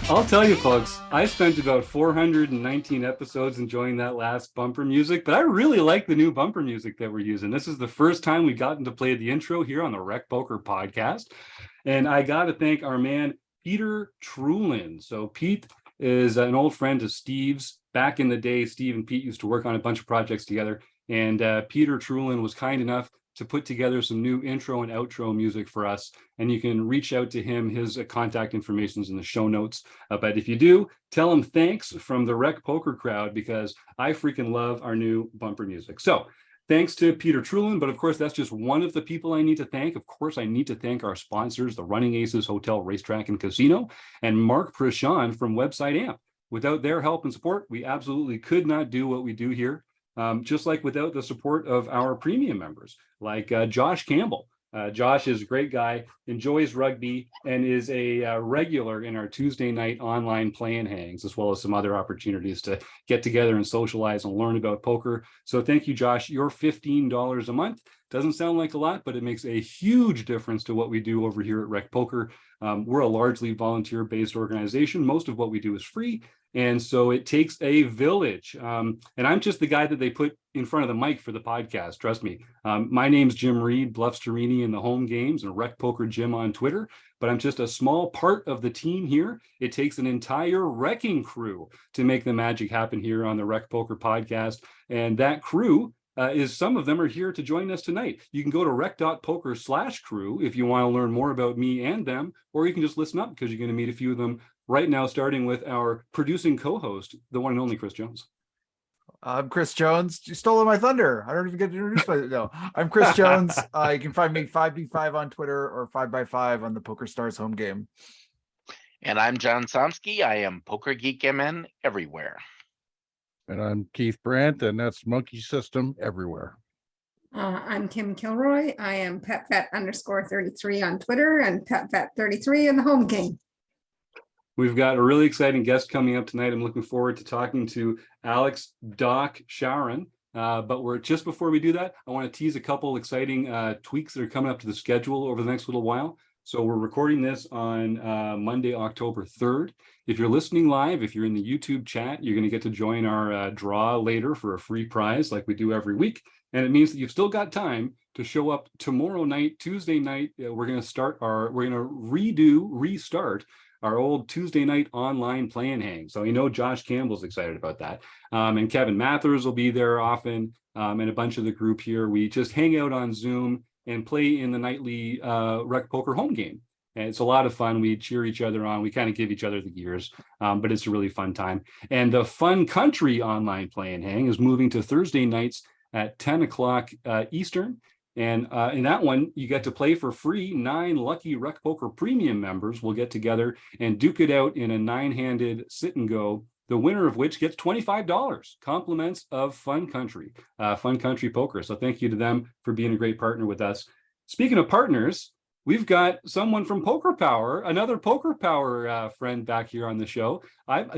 I'll tell you, folks, I spent about 419 episodes enjoying that last bumper music, but I really like the new bumper music that we're using. This is the first time we've gotten to play the intro here on the Rec Poker podcast. And I got to thank our man, Peter Trulin. So, Pete is an old friend of Steve's. Back in the day, Steve and Pete used to work on a bunch of projects together. And Peter Trulin was kind enough to put together some new intro and outro music for us. And you can reach out to him. His contact information is in the show notes. But if you do, tell him thanks from the Rec Poker crowd, because I freaking love our new bumper music. So thanks to Peter Trulin, but of course, that's just one of the people I need to thank. Of course, I need to thank our sponsors, the Running Aces Hotel, Racetrack, and Casino, and Mark Prashant from Website Amp. Without their help and support, we absolutely could not do what we do here. Just like without the support of our premium members, like Josh Campbell. Josh is a great guy, enjoys rugby, and is a regular in our Tuesday night online play and hangs, as well as some other opportunities to get together and socialize and learn about poker. So thank you, Josh. Your $15 a month doesn't sound like a lot, but it makes a huge difference to what we do over here at Rec Poker. We're a largely volunteer-based organization. Most of what we do is free. And so it takes a village. And I'm just the guy that they put in front of the mic for the podcast. Trust me. My name's Jim Reid, Bluff Sterini in the home games, and Rec Poker Jim on Twitter. But I'm just a small part of the team here. It takes an entire wrecking crew to make the magic happen here on the Rec Poker podcast. And that crew is, some of them are here to join us tonight. You can go to rec.poker/crew if you want to learn more about me and them, or you can just listen up because you're going to meet a few of them right now, starting with our producing co-host, the one and only Chris Jones. I'm Chris Jones. You stole my thunder. I don't even get to introduce myself. No, I'm Chris Jones. You can find me 5b5 on Twitter or 5x5 on the Poker Stars home game. And I'm John Somsky. I am Poker Geek MN everywhere. And I'm Keith Brandt, and that's Monkey System everywhere. I'm Kim Kilroy. I am PetVet_33 on Twitter and PetVet33 in the home game. We've got a really exciting guest coming up tonight. I'm looking forward to talking to Alex Doc Chauran. But we're just before we do that, I want to tease a couple exciting tweaks that are coming up to the schedule over the next little while. So we're recording this on Monday, October 3rd. If you're listening live, if you're in the YouTube chat, you're going to get to join our draw later for a free prize like we do every week. And it means that you've still got time to show up tomorrow night, Tuesday night. We're going to restart our old Tuesday night online play and hang. So Josh Campbell's excited about that. And Kevin Mathers will be there often, and a bunch of the group here. We just hang out on Zoom and play in the nightly Rec Poker home game. And it's a lot of fun. We cheer each other on. We kind of give each other the gears, but it's a really fun time. And the Fun Country online play and hang is moving to Thursday nights at 10 o'clock Eastern. And in that one, you get to play for free. 9 lucky Rec Poker Premium members will get together and duke it out in a 9-handed sit and go, the winner of which gets $25, compliments of Fun Country Poker. So thank you to them for being a great partner with us. Speaking of partners, we've got someone from Poker Power, another Poker Power friend back here on the show.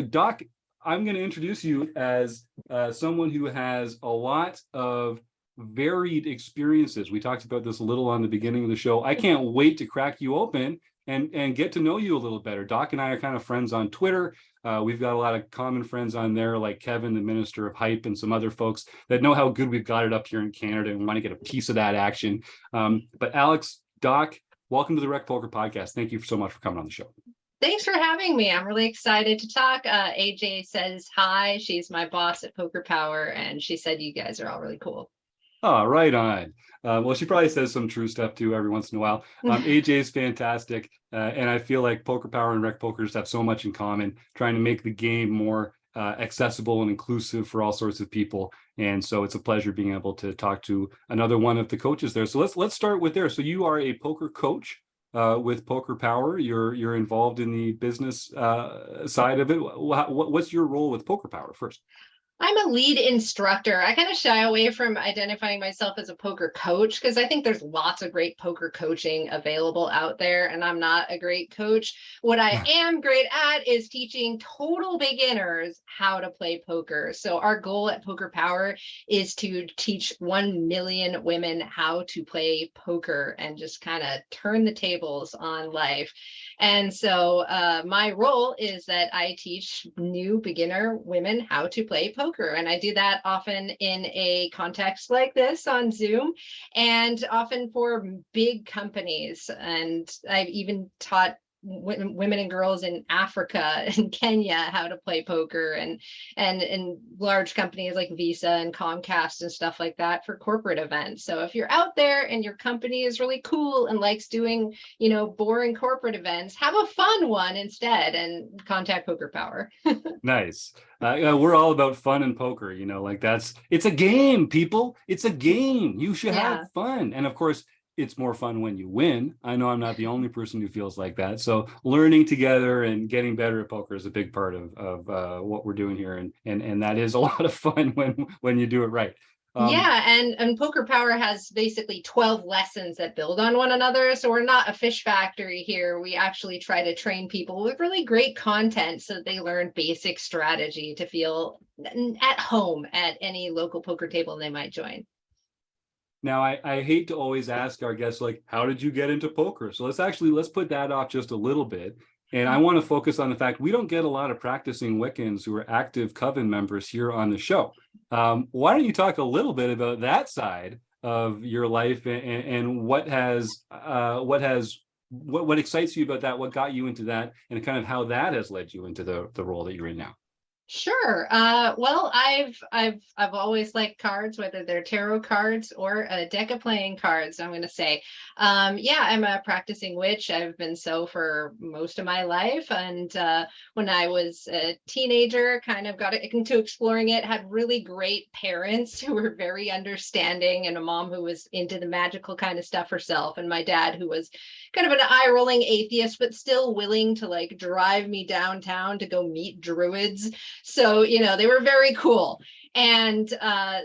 Doc, I'm going to introduce you as someone who has a lot of varied experiences. We talked about this a little on the beginning of the show. I can't wait to crack you open and get to know you a little better. Doc and I are kind of friends on Twitter. We've got a lot of common friends on there, like Kevin, the Minister of Hype, and some other folks that know how good we've got it up here in Canada and want to get a piece of that action. But Alex, Doc, welcome to the Rec Poker Podcast. Thank you so much for coming on the show. Thanks for having me. I'm really excited to talk. AJ says hi. She's my boss at Poker Power, and she said you guys are all really cool. Oh, right on. Well, she probably says some true stuff too every once in a while. AJ's fantastic. And I feel like Poker Power and Rec Poker just have so much in common, trying to make the game more accessible and inclusive for all sorts of people. And so it's a pleasure being able to talk to another one of the coaches there. So let's start with there. So you are a poker coach with Poker Power. You're involved in the business side of it. What's your role with Poker Power first? I'm a lead instructor. I kind of shy away from identifying myself as a poker coach because I think there's lots of great poker coaching available out there, and I'm not a great coach. What I am great at is teaching total beginners how to play poker. So our goal at Poker Power is to teach 1 million women how to play poker and just kind of turn the tables on life. And so my role is that I teach new beginner women how to play poker. And I do that often in a context like this on Zoom, and often for big companies. And I've even taught women and girls in Africa and Kenya how to play poker, and in large companies like Visa and Comcast and stuff like that for corporate events. So if you're out there and your company is really cool and likes doing, boring corporate events, have a fun one instead and contact Poker Power. Nice. We're all about fun and poker, it's a game, people. It's a game. You should Yeah. have fun. And of course, it's more fun when you win. I know I'm not the only person who feels like that. So learning together and getting better at poker is a big part of what we're doing here. And that is a lot of fun when you do it right. Yeah, and Poker Power has basically 12 lessons that build on one another. So we're not a fish factory here. We actually try to train people with really great content so that they learn basic strategy to feel at home at any local poker table they might join. Now, I hate to always ask our guests, like, how did you get into poker? So let's put that off just a little bit. And I want to focus on the fact we don't get a lot of practicing Wiccans who are active coven members here on the show. Why don't you talk a little bit about that side of your life and what excites you about that, what got you into that, and kind of how that has led you into the role that you're in now? Sure. Well, I've always liked cards, whether they're tarot cards or a deck of playing cards, I'm going to say. Yeah, I'm a practicing witch. I've been so for most of my life. And when I was a teenager, kind of got into exploring it, had really great parents who were very understanding, and a mom who was into the magical kind of stuff herself, and my dad who was kind of an eye-rolling atheist, but still willing to like drive me downtown to go meet druids. So, they were very cool. And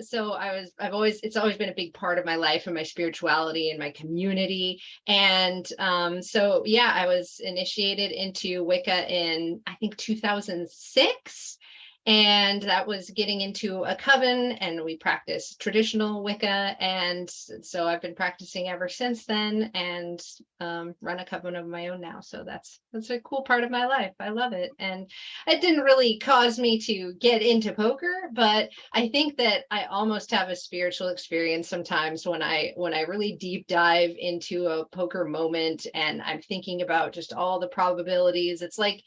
so it's always been a big part of my life and my spirituality and my community. And so, yeah, I was initiated into Wicca in, I think, 2006. And that was getting into a coven, and we practiced traditional Wicca. And so I've been practicing ever since then, and run a coven of my own now. So that's a cool part of my life. I love it. And it didn't really cause me to get into poker, but I think that I almost have a spiritual experience sometimes when I really deep dive into a poker moment and I'm thinking about just all the probabilities. It's like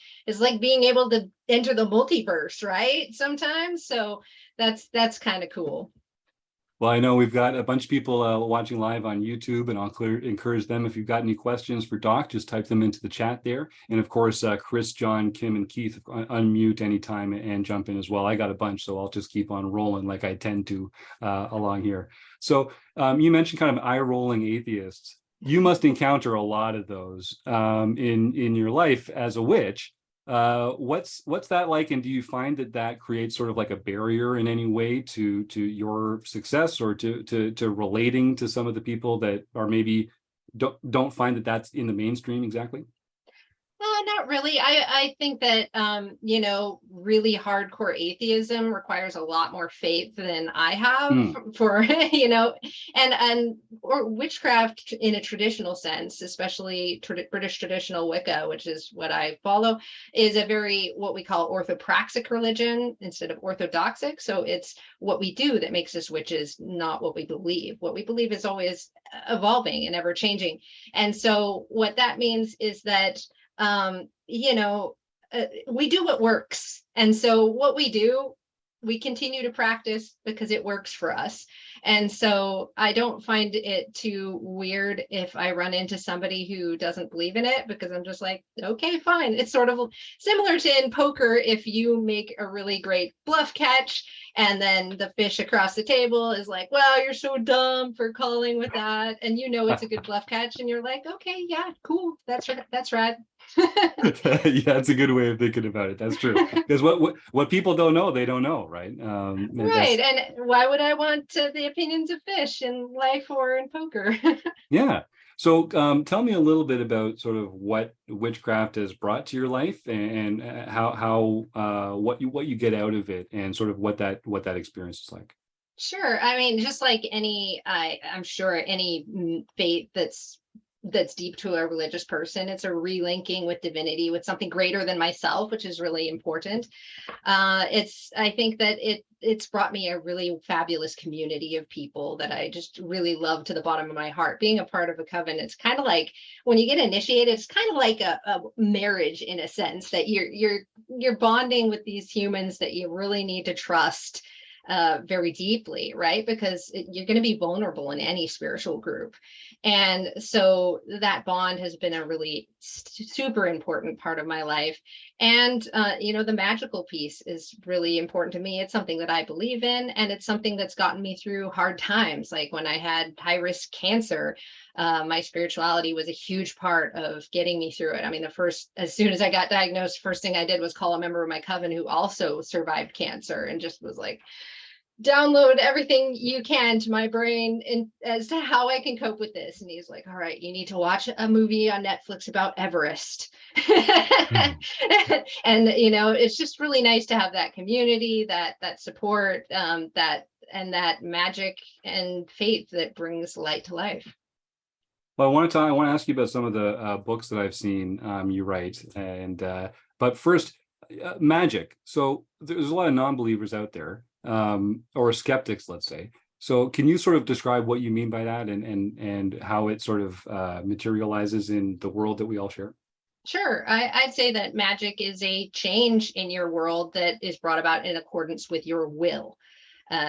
being able to enter the multiverse, right? Sometimes. So that's kind of cool. Well, I know we've got a bunch of people watching live on YouTube, and I'll encourage them, if you've got any questions for Doc, just type them into the chat there. And of course, Chris, John, Kim, and Keith, unmute anytime and jump in as well. I got a bunch, so I'll just keep on rolling like I tend to along here. So you mentioned kind of eye-rolling atheists. You must encounter a lot of those in your life as a witch. What's that like, and do you find that creates sort of like a barrier in any way to your success, or to relating to some of the people that are maybe don't find that that's in the mainstream exactly? Not really. I think that, really hardcore atheism requires a lot more faith than I have for, or witchcraft in a traditional sense, especially British traditional Wicca, which is what I follow, is a very, what we call orthopraxic religion instead of orthodoxic. So it's what we do that makes us witches, not what we believe. What we believe is always evolving and ever changing. And so what that means is that we do what works. And so what we do, we continue to practice because it works for us. And so I don't find it too weird if I run into somebody who doesn't believe in it, because I'm just like, okay, fine. It's sort of similar to in poker. If you make a really great bluff catch and then the fish across the table is like, well, you're so dumb for calling with that. And it's a good bluff catch. And you're like, okay, yeah, cool. That's rad. Yeah, that's a good way of thinking about it. That's true. Because what people don't know, they don't know, right? Right. And why would I want the opinions of fish in life or in poker? Yeah. So tell me a little bit about sort of what witchcraft has brought to your life, and how what you get out of it, and sort of what that experience is like. Sure. I mean, just like I'm sure any faith that's deep to a religious person, it's a relinking with divinity, with something greater than myself, which is really important. I think that it's brought me a really fabulous community of people that I just really love to the bottom of my heart. Being a part of a coven, it's kind of like when you get initiated, it's kind of like a marriage in a sense, that you're bonding with these humans that you really need to trust very deeply, right? Because you're going to be vulnerable in any spiritual group. And so that bond has been a really super important part of my life. And, the magical piece is really important to me. It's something that I believe in, and it's something that's gotten me through hard times. Like when I had high risk cancer, my spirituality was a huge part of getting me through it. I mean, as soon as I got diagnosed, first thing I did was call a member of my coven who also survived cancer, and just was like, download everything you can to my brain as to how I can cope with this. And he's like, all right, you need to watch a movie on Netflix about Everest. And it's just really nice to have that community, that support, that magic and faith that brings light to life. Well, I want to ask you about some of the books that I've seen you write, and but first, magic. So there's a lot of non-believers out there, or skeptics, let's say. So can you sort of describe what you mean by that, and how it sort of materializes in the world that we all share? Sure. I'd say that magic is a change in your world that is brought about in accordance with your will.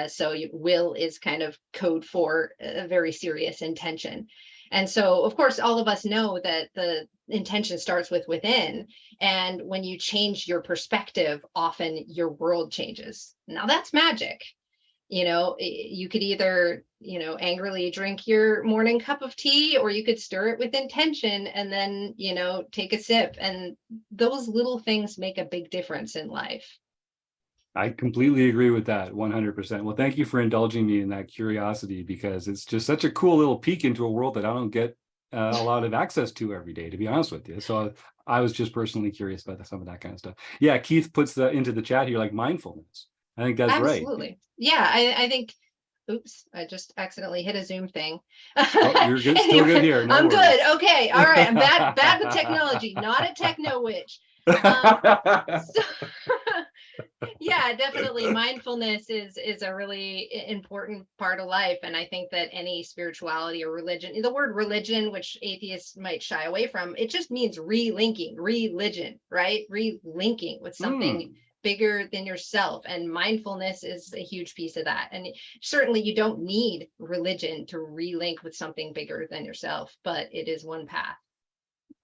So will is kind of code for a very serious intention. And so, of course, all of us know that the intention starts with within. And when you change your perspective, often your world changes. Now that's magic. You could either, angrily drink your morning cup of tea, or you could stir it with intention and then, take a sip. And those little things make a big difference in life. I completely agree with that, 100%. Well, thank you for indulging me in that curiosity, because it's just such a cool little peek into a world that I don't get a lot of access to every day, to be honest with you. So I was just personally curious about some of that kind of stuff. Yeah, Keith puts that into the chat here, like mindfulness. I think that's right. Absolutely. Yeah, I think, oops, I just accidentally hit a Zoom thing. Oh, you're good. Still good here. No I'm worries. good. Okay. All right. I'm bad with technology, not a techno witch. Yeah, definitely. Mindfulness is a really important part of life. And I think that any spirituality or religion, the word religion, which atheists might shy away from, it just means relinking, religion, right? Relinking with something bigger than yourself. And mindfulness is a huge piece of that. And certainly you don't need religion to relink with something bigger than yourself, but it is one path.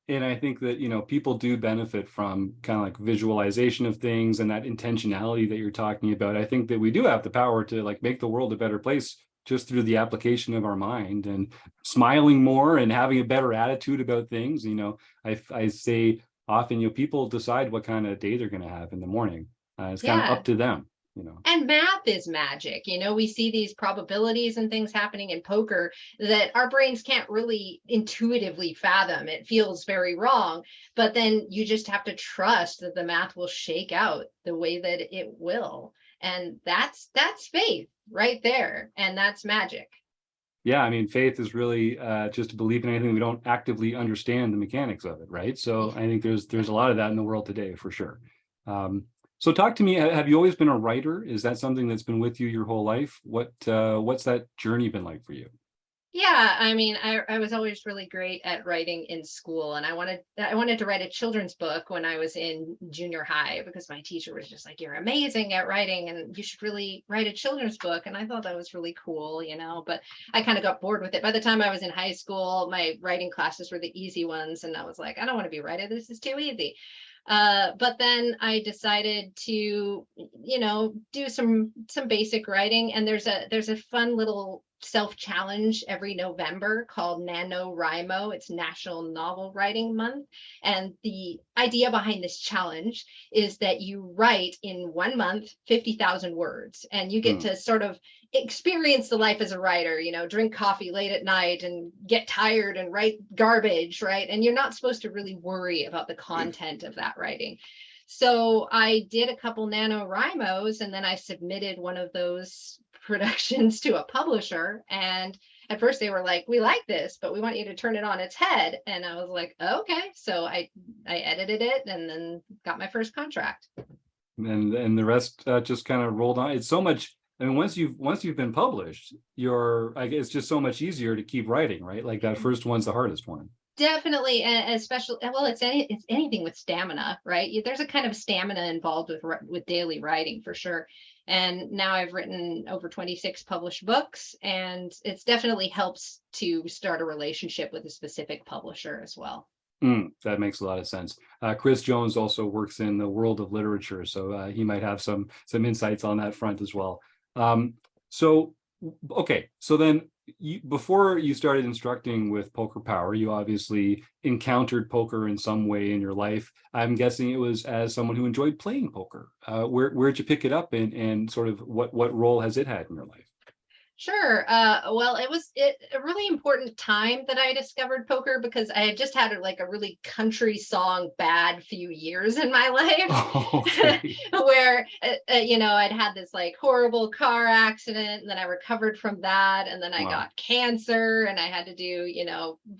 And I think that, people do benefit from kind of like visualization of things and that intentionality that you're talking about. I think that we do have the power to like make the world a better place just through the application of our mind and smiling more and having a better attitude about things. I say often, people decide what kind of day they're going to have in the morning. It's kind of up to them. And math is magic. We see these probabilities and things happening in poker that our brains can't really intuitively fathom. It feels very wrong, but then you just have to trust that the math will shake out the way that it will. And that's faith right there. And that's magic. Yeah, I mean, faith is really just to believe in anything we don't actively understand the mechanics of it, right? So I think there's a lot of that in the world today, for sure. So talk to me, have you always been a writer? Is that something that's been with you your whole life? What's that journey been like for you? Yeah, I mean, I was always really great at writing in school, and I wanted to write a children's book when I was in junior high, because my teacher was just like, you're amazing at writing and you should really write a children's book. And I thought that was really cool, but I kind of got bored with it. By the time I was in high school, my writing classes were the easy ones, and I was like, I don't want to be a writer. This is too easy. But then I decided to, do some basic writing, and there's a fun little self-challenge every November called NaNoWriMo. It's National Novel Writing Month. And the idea behind this challenge is that you write in 1 month 50,000 words, and you get to sort of experience the life as a writer, drink coffee late at night and get tired and write garbage, right? And you're not supposed to really worry about the content of that writing. So I did a couple NaNoWriMos, and then I submitted one of those productions to a publisher. And at first they were like, we like this, but we want you to turn it on its head. And I was like, okay. So I edited it and then got my first contract. And the rest just kind of rolled on. It's so much. I mean, once you've been published, I guess it's just so much easier to keep writing, right? Like that first one's the hardest one. Definitely, and especially, well, it's anything with stamina, right? There's a kind of stamina involved with daily writing for sure. And now I've written over 26 published books, and it's definitely helps to start a relationship with a specific publisher as well. That makes a lot of sense. Chris Jones also works in the world of literature, so he might have some insights on that front as well. So then before you started instructing with Poker Power, you obviously encountered poker in some way in your life. I'm guessing it was as someone who enjoyed playing poker. Where'd you pick it up, and sort of what role has it had in your life? Sure. Well, it was a really important time that I discovered poker, because I had just had a really country song bad few years in my life, where, I'd had this horrible car accident, and then I recovered from that. And then I got cancer, and I had to do,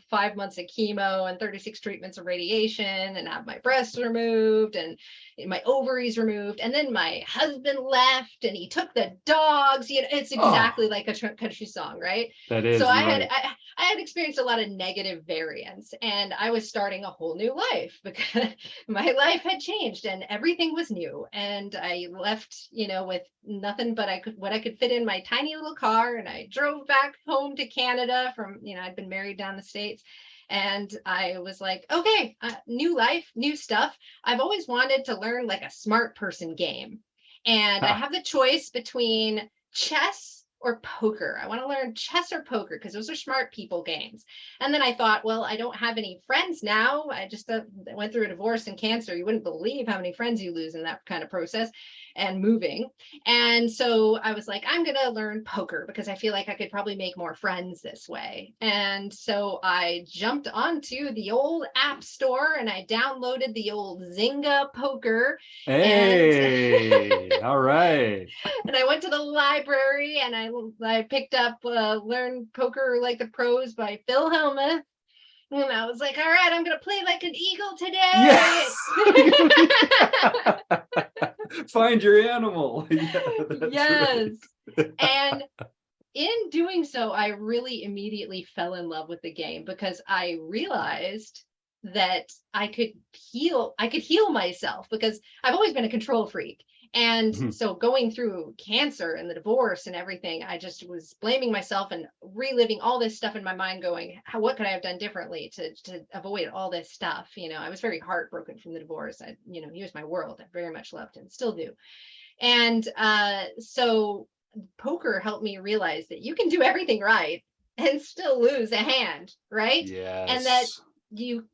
5 months of chemo and 36 treatments of radiation, and have my breasts removed and my ovaries removed. And then my husband left, and he took the dogs. It's exactly like a country song, right? That is. So I had experienced a lot of negative variance, and I was starting a whole new life because my life had changed and everything was new. And I left, with nothing but what I could fit in my tiny little car, and I drove back home to Canada from, I'd been married down the States. And I was like, okay, new life, new stuff. I've always wanted to learn a smart person game. And I have the choice between chess or poker. I want to learn chess or poker because those are smart people games. And then I thought, well, I don't have any friends now. I just went through a divorce and cancer. You wouldn't believe how many friends you lose in that kind of process, and moving. And so I was like, I'm going to learn poker because I feel like I could probably make more friends this way. And so I jumped onto the old app store and I downloaded the old Zynga poker. Hey, all right. And I went to the library and I picked up Learn Poker Like the Pros by Phil Hellmuth. And I was like, all right, I'm going to play like an eagle today. Yes. Find your animal. Yes. Right. And in doing so, I really immediately fell in love with the game because I realized that I could heal myself because I've always been a control freak. And so going through cancer and the divorce and everything, I just was blaming myself and reliving all this stuff in my mind going, what could I have done differently to avoid all this stuff? I was very heartbroken from the divorce. He was my world. I very much loved him, still do. And so poker helped me realize that you can do everything right and still lose a hand, right? Yes. And that you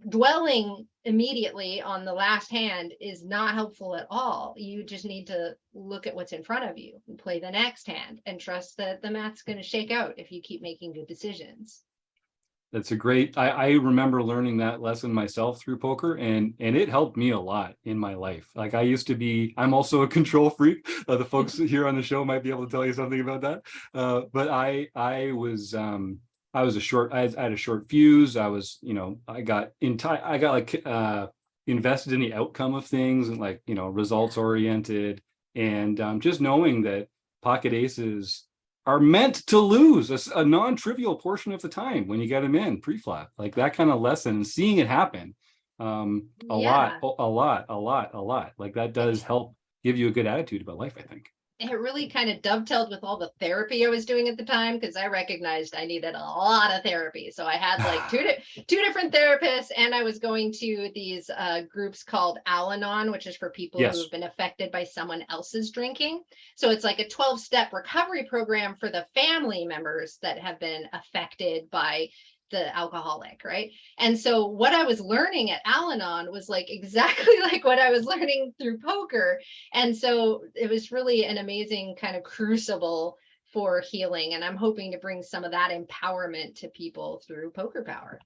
dwelling immediately on the last hand is not helpful at all. You just need to look at what's in front of you and play the next hand and trust that the math's going to shake out if you keep making good decisions. That's a great, I remember learning that lesson myself through poker, and it helped me a lot in my life. Like I'm also a control freak. The folks here on the show might be able to tell you something about that. But I had a short fuse. I was, I got invested in the outcome of things and results oriented. And just knowing that pocket aces are meant to lose a non-trivial portion of the time when you get them in pre-flop, like that kind of lesson and seeing it happen a lot. Like that does help give you a good attitude about life, I think. it really kind of dovetailed with all the therapy I was doing at the time, because I recognized I needed a lot of therapy. So I had like two different therapists, and I was going to these groups called Al-Anon, which is for people who Yes. have been affected by someone else's drinking. So it's like a 12-step recovery program for the family members that have been affected by the alcoholic, right? And so what I was learning at Al-Anon was like exactly like what I was learning through poker. And so it was really an amazing kind of crucible for healing. And I'm hoping to bring some of that empowerment to people through Poker Power.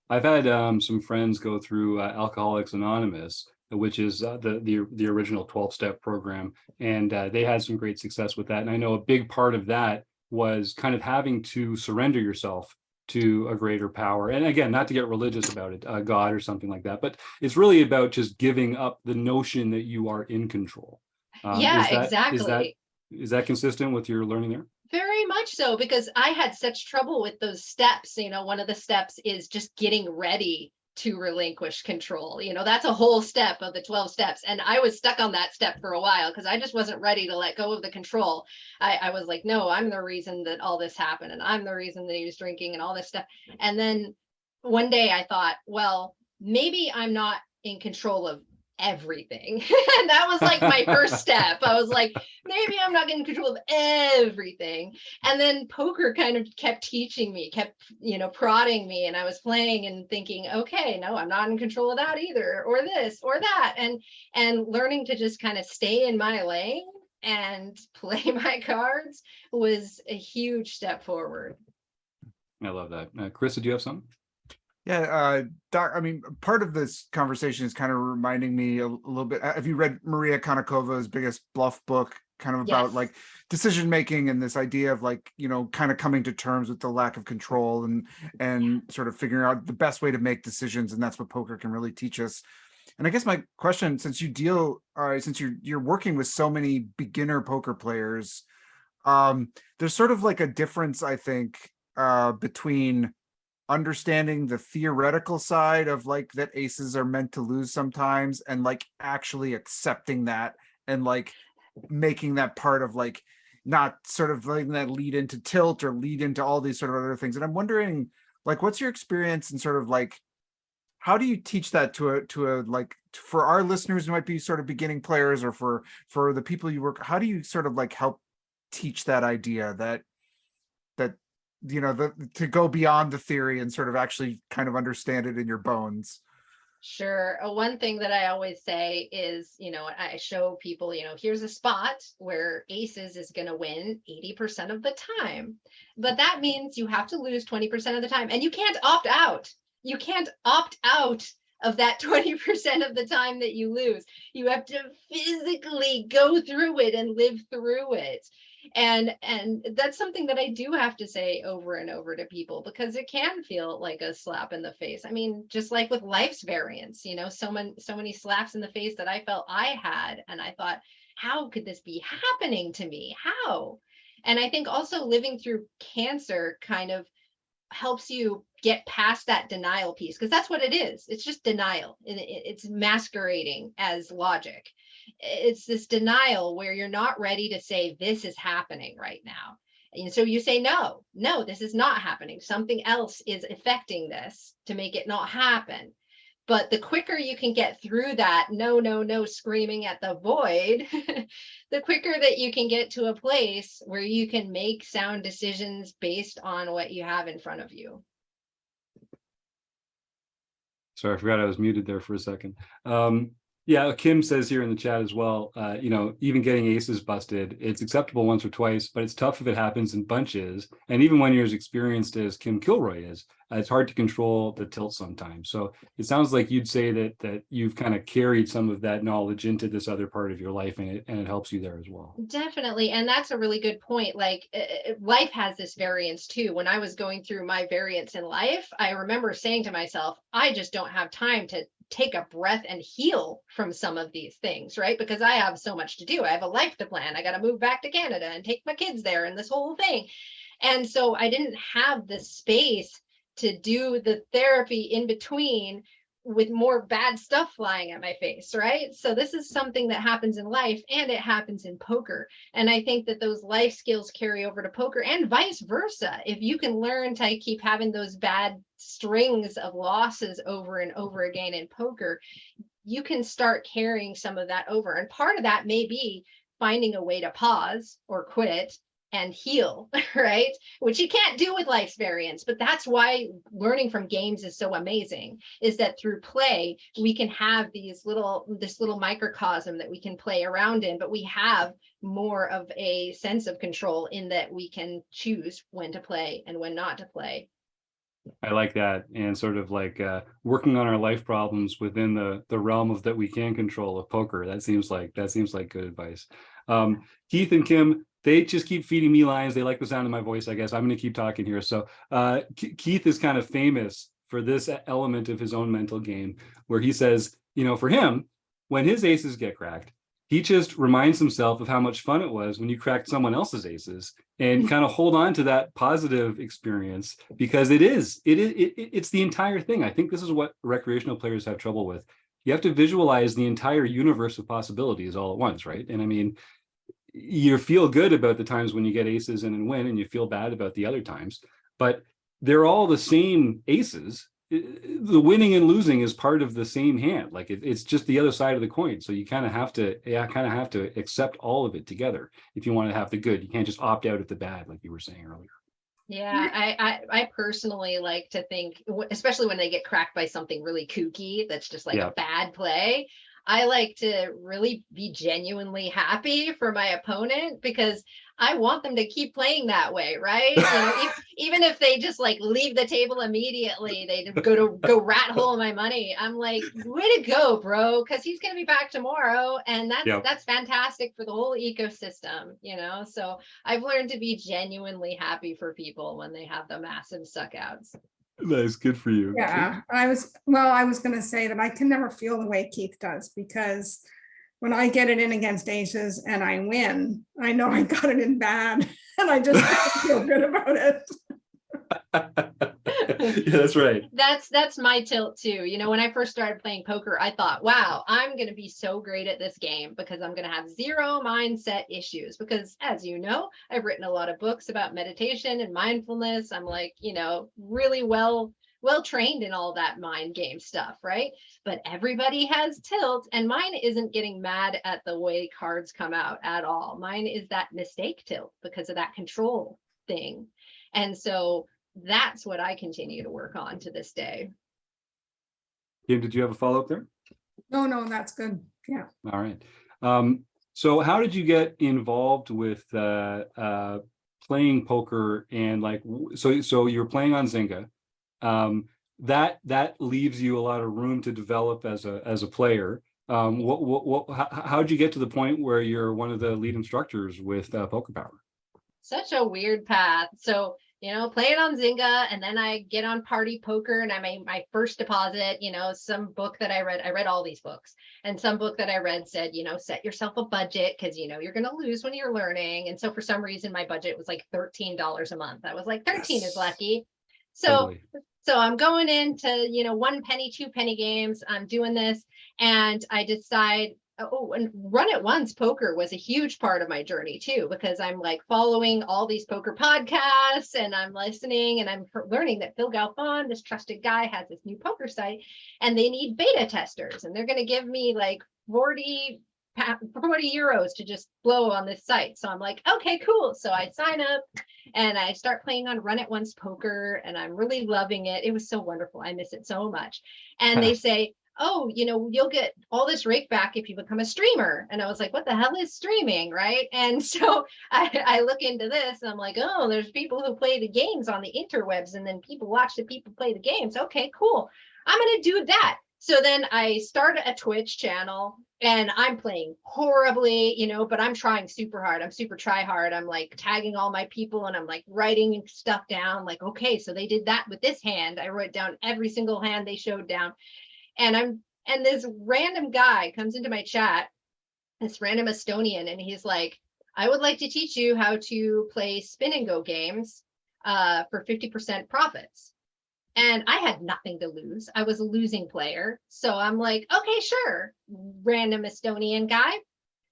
I've had some friends go through Alcoholics Anonymous, which is the original 12-step program, and they had some great success with that. And I know a big part of that was kind of having to surrender yourself to a greater power. And again, not to get religious about it, God or something like that, but it's really about just giving up the notion that you are in control. Yeah, exactly. Is that consistent with your learning there? Very much so, because I had such trouble with those steps. You know, one of the steps is just getting ready to relinquish control. You know, that's a whole step of the 12 steps. And I was stuck on that step for a while because I just wasn't ready to let go of the control. I was like, no, I'm the reason that all this happened. And I'm the reason that he was drinking and all this stuff. And then one day I thought, well, maybe I'm not in control of everything. And that was like my first step. I was like, maybe I'm not in control of everything. And then poker kind of kept teaching me, kept, you know, prodding me. And I was playing and thinking, okay, no, I'm not in control of that either, or this or that. And learning to just kind of stay in my lane and play my cards was a huge step forward. I love that. Chris, did you have something? Yeah, Doc, I mean, part of this conversation is kind of reminding me a little bit. Have you read Maria Konikova's Biggest Bluff book, kind of about Yes. like decision making and this idea of like, you know, kind of coming to terms with the lack of control and sort of figuring out the best way to make decisions, and that's what poker can really teach us. And I guess my question, since you deal, since you're working with so many beginner poker players, there's sort of like a difference, I think, between understanding the theoretical side of like that aces are meant to lose sometimes, and like actually accepting that and like making that part of like not sort of letting that lead into tilt or lead into all these sort of other things. And I'm wondering, like, what's your experience and sort of like, how do you teach that to a like, for our listeners who might be sort of beginning players, or for the people you work, how do you sort of like help teach that idea that you know, to go beyond the theory and sort of actually kind of understand it in your bones? Sure. One thing that I always say is, you know, I show people, you know, here's a spot where aces is going to win 80% of the time. But that means you have to lose 20% of the time, and you can't opt out. You can't opt out of that 20% of the time that you lose. You have to physically go through it and live through it. And that's something that I do have to say over and over to people, because it can feel like a slap in the face. I mean, just like with life's variance, you know, so many slaps in the face that I felt I had, and I thought, how could this be happening to me? How? And I think also living through cancer kind of helps you get past that denial piece, because that's what it is. It's just denial. It's masquerading as logic. It's this denial where you're not ready to say, this is happening right now. And so you say, no, this is not happening. Something else is affecting this to make it not happen. But the quicker you can get through that no screaming at the void, the quicker that you can get to a place where you can make sound decisions based on what you have in front of you. Sorry, I forgot I was muted there for a second. Yeah, Kim says here in the chat as well, you know, even getting aces busted, it's acceptable once or twice, but it's tough if it happens in bunches. And even when you're as experienced as Kim Kilroy is, it's hard to control the tilt sometimes. So it sounds like you'd say that you've kind of carried some of that knowledge into this other part of your life, and it helps you there as well. Definitely. And that's a really good point. Like life has this variance too. When I was going through my variance in life, I remember saying to myself, I just don't have time to take a breath and heal from some of these things, right? Because I have so much to do. I have a life to plan. I got to move back to Canada and take my kids there and this whole thing. And so I didn't have the space to do the therapy in between with more bad stuff flying at my face, right? So this is something that happens in life and it happens in poker. And I think that those life skills carry over to poker and vice versa. If you can learn to keep having those bad strings of losses over and over again in poker, you can start carrying some of that over. And part of that may be finding a way to pause or quit and heal, right? Which you can't do with life's variants, but that's why learning from games is so amazing, is that through play, we can have this little microcosm that we can play around in, but we have more of a sense of control in that we can choose when to play and when not to play. I like that, and sort of like working on our life problems within the realm of that we can control of poker. That seems like good advice. Keith and Kim, they just keep feeding me lines. They like the sound of my voice, I guess. I'm going to keep talking here. So Keith is kind of famous for this element of his own mental game, where he says, for him, when his aces get cracked, he just reminds himself of how much fun it was when you cracked someone else's aces, and kind of hold on to that positive experience, because it's the entire thing. I think this is what recreational players have trouble with. You have to visualize the entire universe of possibilities all at once, right? And I mean, you feel good about the times when you get aces and win, and you feel bad about the other times, but they're all the same aces. The winning and losing is part of the same hand. Like it's just the other side of the coin. So you kind of have to accept all of it together if you want to have the good. You can't just opt out of the bad, like you were saying earlier. Yeah, I personally like to think, especially when they get cracked by something really kooky that's just like a bad play, I like to really be genuinely happy for my opponent, because I want them to keep playing that way, right? Even if they just like leave the table immediately, they go rat hole my money. I'm like, way to go, bro, because he's gonna be back tomorrow, and that's fantastic for the whole ecosystem, So I've learned to be genuinely happy for people when they have the massive suckouts. That's good for you. Yeah, I was going to say that I can never feel the way Keith does, because when I get it in against aces and I win, I know I got it in bad, and I just feel good about it. Yeah, that's right. That's my tilt too. When I first started playing poker, I thought, wow, I'm going to be so great at this game because I'm going to have zero mindset issues. Because as you know, I've written a lot of books about meditation and mindfulness. I'm like, really well trained in all that mind game stuff, right? But everybody has tilt, and mine isn't getting mad at the way cards come out at all. Mine is that mistake tilt because of that control thing. And so that's what I continue to work on to this day. Kim, did you have a follow-up there? No, that's good. Yeah. All right. So how did you get involved with playing poker, and so you're playing on Zynga? That leaves you a lot of room to develop as a player. How'd you get to the point where you're one of the lead instructors with Poker Power? Such a weird path. So, playing on Zynga, and then I get on Party Poker, and I made my first deposit. Some book that I read all these books, and some book that I read said, set yourself a budget, because you're going to lose when you're learning. And so for some reason, my budget was like $13 a month. I was like, 13 is lucky. So Totally. So I'm going into, 1 penny, 2 penny games. I'm doing this, and I decide, and Run It Once poker was a huge part of my journey too, because I'm like following all these poker podcasts, and I'm listening, and I'm learning that Phil Galfond, this trusted guy, has this new poker site, and they need beta testers, and they're going to give me like 40 euros to just blow on this site. So I'm like, okay, cool. So I sign up and I start playing on Run It Once poker, and I'm really loving it. It was so wonderful. I miss it so much. And they say, oh, you'll get all this rake back if you become a streamer. And I was like, what the hell is streaming, right? And so I look into this, and I'm like, oh, there's people who play the games on the interwebs, and then people watch the people play the games. Okay, cool. I'm going to do that. So then I start a Twitch channel, and I'm playing horribly, but I'm trying super hard. I'm super try hard. I'm like tagging all my people, and I'm like writing stuff down. Like, okay, so they did that with this hand. I wrote down every single hand they showed down. And this random guy comes into my chat, this random Estonian, and he's like, I would like to teach you how to play spin and go games for 50% profits. And I had nothing to lose. I was a losing player. So I'm like, okay, sure, random Estonian guy.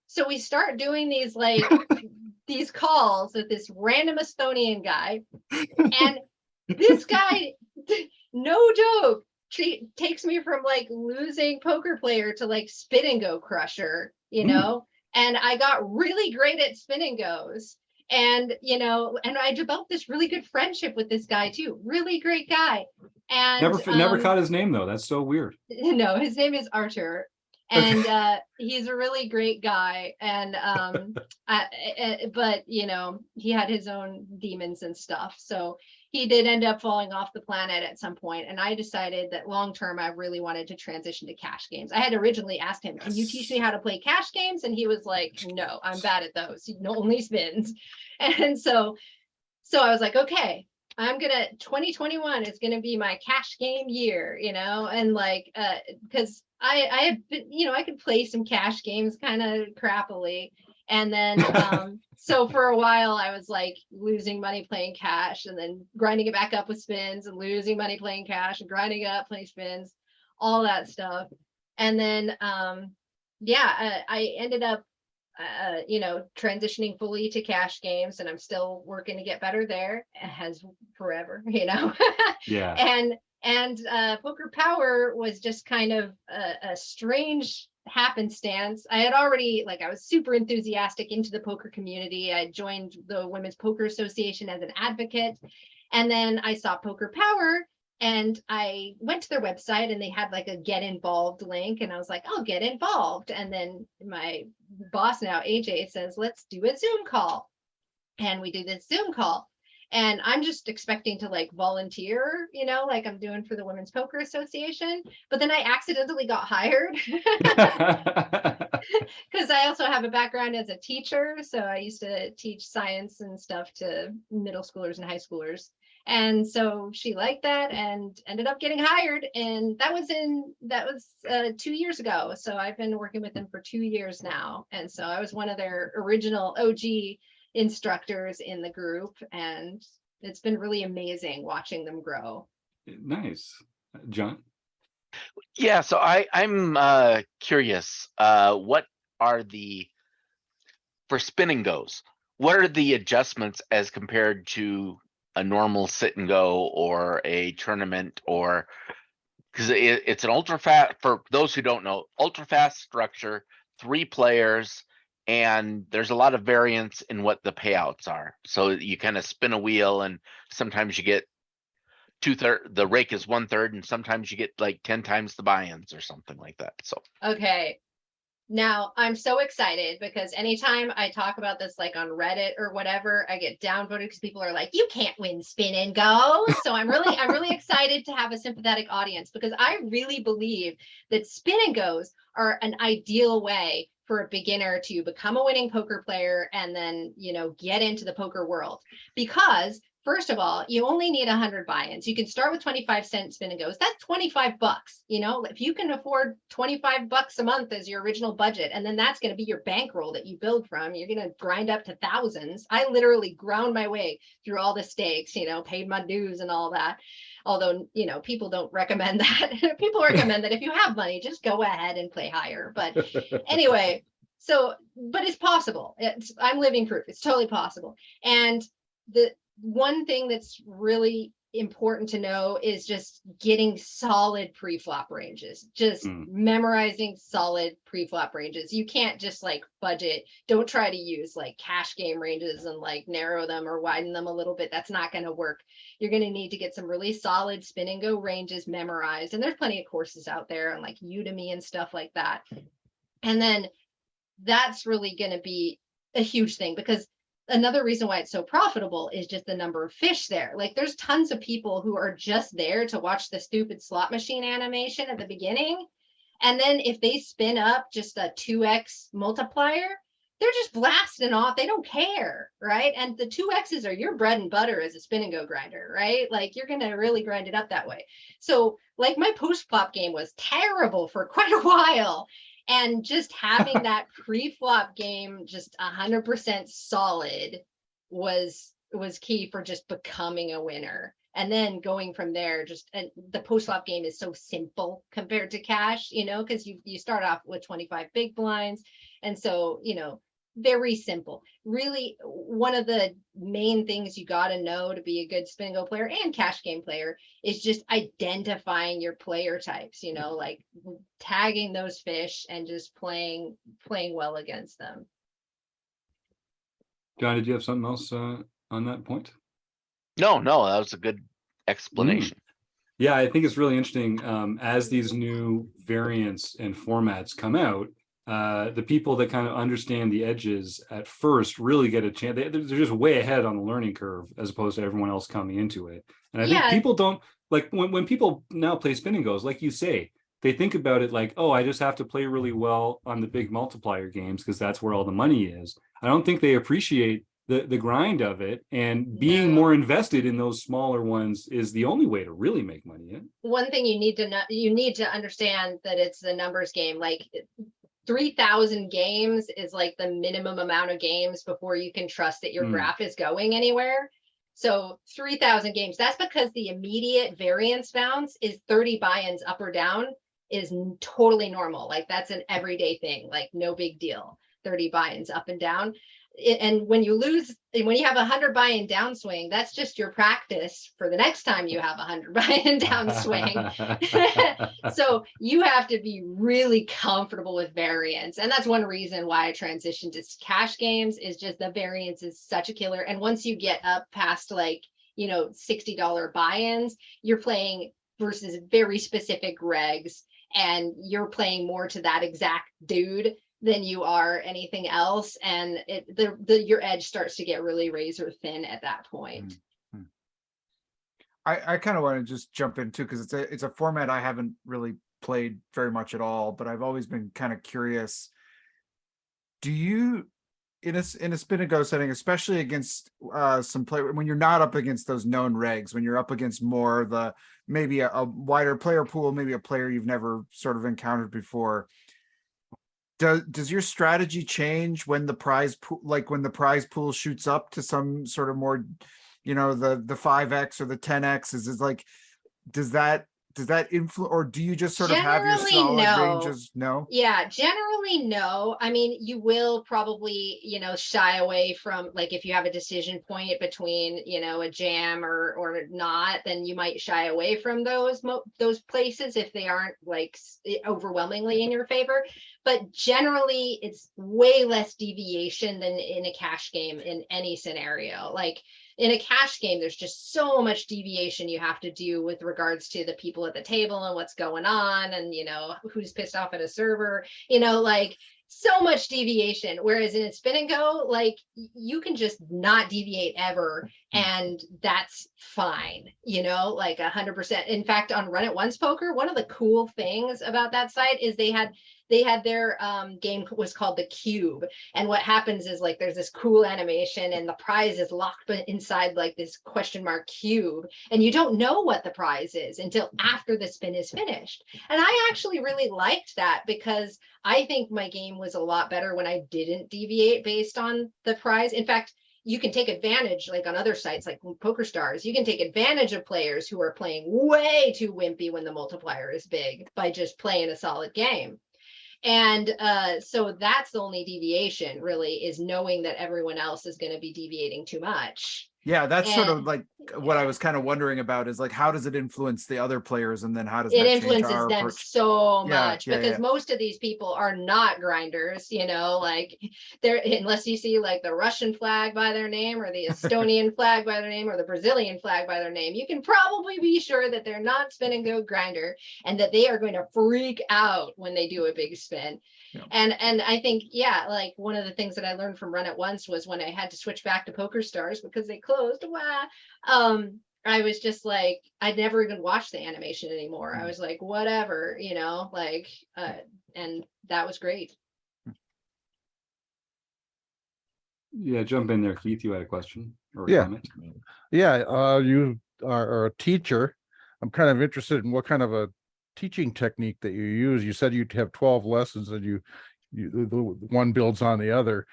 So we start doing these like these calls with this random Estonian guy. And this guy, no joke, takes me from like losing poker player to like spin and go crusher, you know? And I got really great at spin and goes. And, you know, and I developed this really good friendship with this guy too. Really great guy. And Never caught his name though. That's so weird. no, his name is Archer. And he's a really great guy. And but you know, he had his own demons and stuff. So he did end up falling off the planet at some point. And I decided that long term, I really wanted to transition to cash games. I had originally asked him, can you teach me how to play cash games? And he was like, no, I'm bad at those. Only spins. And so I was like, okay, 2021 is gonna be my cash game year, you know, and like because I had been, you know, I could play some cash games kind of crappily. And then so for a while I was like losing money playing cash and then grinding it back up with spins and losing money playing cash and grinding it up playing spins, all that stuff. And then I ended up you know, transitioning fully to cash games, and I'm still working to get better there, as forever, you know. Yeah. And Poker Power was just kind of a strange happenstance. I had already, like, I was super enthusiastic into the poker community. I joined the Women's Poker Association as an advocate, and then I saw Poker Power. And I went to their website and they had like a get involved link. And I was like, I'll get involved. And then my boss now, AJ, says, let's do a Zoom call. And we do this Zoom call. And I'm just expecting to like volunteer, you know, like I'm doing for the Women's Poker Association. But then I accidentally got hired because I also have a background as a teacher. So I used to teach science and stuff to middle schoolers and high schoolers. And so she liked that and ended up getting hired. And that was 2 years ago. So I've been working with them for 2 years now. And so I was one of their original OG instructors in the group. And it's been really amazing watching them grow. Nice. John? Yeah, so I'm curious, what are for spin and goes, what are the adjustments as compared to a normal sit and go or a tournament? Or because it's an ultra fast, for those who don't know, ultra fast structure, 3 players, and there's a lot of variance in what the payouts are. So you kind of spin a wheel and sometimes you get 2/3, the rake is 1/3, and sometimes you get like 10 times the buy-ins or something like that. So Okay. Now I'm so excited because anytime I talk about this, like on Reddit or whatever, I get downvoted because people are like, you can't win spin and go. So I'm really excited to have a sympathetic audience because I really believe that spin and goes are an ideal way for a beginner to become a winning poker player and then, you know, get into the poker world. Because first of all, you only need 100 buy-ins. You can start with 25-cent spin and goes. That's $25. You know, if you can afford $25 a month as your original budget, and then that's going to be your bankroll that you build from, you're going to grind up to thousands. I literally ground my way through all the stakes, you know, paid my dues and all that. Although, you know, people don't recommend that. People recommend that if you have money, just go ahead and play higher. But anyway, but it's possible. I'm living proof. It's totally possible. And the one thing that's really important to know is just getting solid pre-flop ranges, just memorizing solid pre-flop ranges. You can't just like budget. Don't try to use like cash game ranges and like narrow them or widen them a little bit. That's not going to work. You're going to need to get some really solid spin and go ranges memorized. And there's plenty of courses out there on like Udemy and stuff like that. And then that's really going to be a huge thing because another reason why it's so profitable is just the number of fish there. Like there's tons of people who are just there to watch the stupid slot machine animation at the beginning. And then if they spin up just a 2x multiplier, they're just blasting off. They don't care, right? And the 2x's are your bread and butter as a spin and go grinder, right? Like you're going to really grind it up that way. So like my post flop game was terrible for quite a while. And just having that pre-flop game just 100% solid was key for just becoming a winner. And then going from there, just, and the post-flop game is so simple compared to cash, because you start off with 25 big blinds. And so, very simple. Really, one of the main things you got to know to be a good spin and go player and cash game player is just identifying your player types, like tagging those fish and just playing well against them. John, did you have something else on that point? No, that was a good explanation. Yeah, I think it's really interesting as these new variants and formats come out. The people that kind of understand the edges at first really get a chance. They're just way ahead on the learning curve as opposed to everyone else coming into it. And I think people don't like when people now play spin and goes, like you say, they think about it like, oh, I just have to play really well on the big multiplier games because that's where all the money is. I don't think they appreciate the grind of it, and being more invested in those smaller ones is the only way to really make money. Yeah? One thing you need to know, you need to understand that it's a numbers game. Like 3,000 games is like the minimum amount of games before you can trust that your graph is going anywhere. So 3,000 games, that's because the immediate variance bounce is 30 buy-ins up or down is totally normal. Like that's an everyday thing, like no big deal. 30 buy-ins up and down. And when you have 100 buy-in downswing, that's just your practice for the next time you have 100 buy-in downswing. So you have to be really comfortable with variance. And that's one reason why I transitioned to cash games, is just the variance is such a killer. And once you get up past like, $60 buy-ins, you're playing versus very specific regs, and you're playing more to that exact dude than you are anything else, and your edge starts to get really razor thin at that point. I kind of want to just jump in too, because it's a format I haven't really played very much at all, but I've always been kind of curious. Do you, in a spin and go setting, especially against some play, when you're not up against those known regs, when you're up against more maybe a wider player pool, maybe a player you've never sort of encountered before, does your strategy change when the prize pool, like when the prize pool shoots up to some sort of more, the 5x or the 10x? Is it like, does that influence, or do you just sort of have your solid ranges? No. Yeah, generally no. I mean, you will probably, shy away from, like, if you have a decision point between, a jam or not, then you might shy away from those places if they aren't like overwhelmingly in your favor. But generally, it's way less deviation than in a cash game in any scenario. Like in a cash game, there's just so much deviation you have to do with regards to the people at the table and what's going on, and who's pissed off at a server, like so much deviation. Whereas in a spin and go, like you can just not deviate ever, and that's fine, like 100%. In fact, on Run It Once Poker, one of the cool things about that site is they had their game was called the Cube, and what happens is like there's this cool animation and the prize is locked inside like this question mark cube, and you don't know what the prize is until after the spin is finished. And I actually really liked that, because I think my game was a lot better when I didn't deviate based on the prize. In fact, you can take advantage, like on other sites like PokerStars, you can take advantage of players who are playing way too wimpy when the multiplier is big by just playing a solid game. And so that's the only deviation, really, is knowing that everyone else is going to be deviating too much. Yeah, that's sort of like what I was kind of wondering about, is like, how does it influence the other players, and then how does it that influences change our them approach? so much, because most of these people are not grinders, like they're, unless you see like the Russian flag by their name, or the Estonian flag by their name, or the Brazilian flag by their name, you can probably be sure that they're not spin and go grinder, and that they are going to freak out when they do a big spin. Yeah. And I think, like one of the things that I learned from Run It Once was when I had to switch back to PokerStars because they closed. I was just like, I'd never even watched the animation anymore. I was like, whatever, and that was great. Yeah, jump in there, Keith. You had a question or a comment? Yeah, you are a teacher. I'm kind of interested in what kind of a teaching technique that you use. You said you'd have 12 lessons, and the one builds on the other.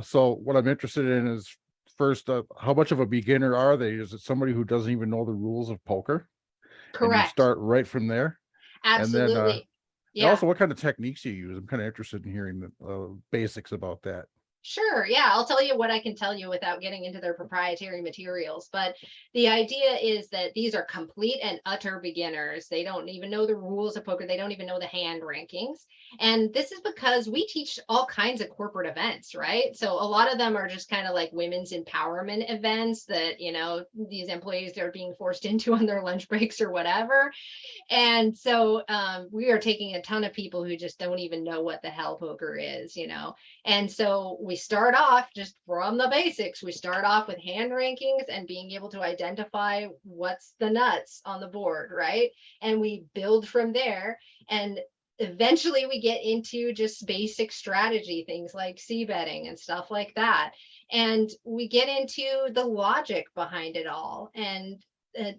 So what I'm interested in is first, how much of a beginner are they? Is it somebody who doesn't even know the rules of poker? And you Correct. start right from there. Absolutely. And then, yeah. also, what kind of techniques you use? I'm kind of interested in hearing the basics about that. Sure. Yeah. I'll tell you what I can tell you without getting into their proprietary materials. But the idea is that these are complete and utter beginners. They don't even know the rules of poker. They don't even know the hand rankings. And this is because we teach all kinds of corporate events, right? So a lot of them are just kind of like women's empowerment events that, you know, these employees are being forced into on their lunch breaks or whatever. And so we are taking a ton of people who just don't even know what the hell poker is, you know. And so we start off just from the basics. We start off with hand rankings and being able to identify what's the nuts on the board, right? And we build from there. And eventually we get into just basic strategy, things like c-betting and stuff like that. And we get into the logic behind it all. And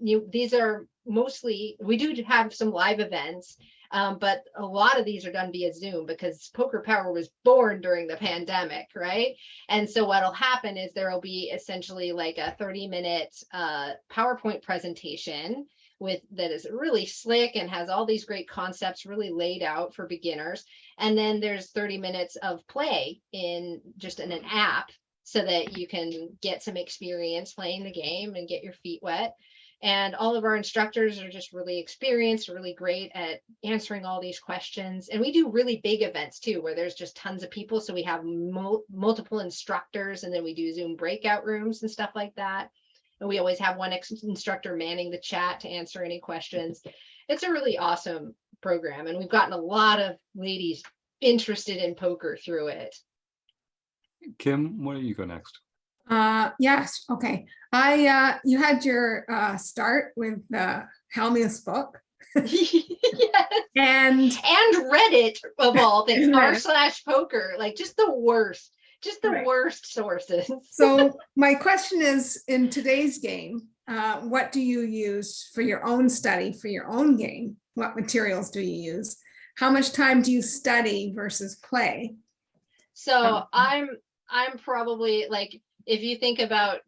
these are mostly, we do have some live events, but a lot of these are done via Zoom because Poker Power was born during the pandemic, right? And so what'll happen is there will be essentially like a 30-minute PowerPoint presentation that is really slick and has all these great concepts really laid out for beginners. And then there's 30 minutes of play in an app so that you can get some experience playing the game and get your feet wet. And all of our instructors are just really experienced, really great at answering all these questions. And we do really big events too, where there's just tons of people. So we have multiple instructors, and then we do Zoom breakout rooms and stuff like that. And we always have one instructor manning the chat to answer any questions. It's a really awesome program. And we've gotten a lot of ladies interested in poker through it. Kim, why don't you go next? Yes. Okay. You had your start with the Helmuth's book. Yes. And Reddit of all things, And Reddit. r/poker, like just the worst Right. worst sources. So my question is, in today's game, what do you use for your own study, for your own game? What materials do you use? How much time do you study versus play? So I'm probably like, if you think about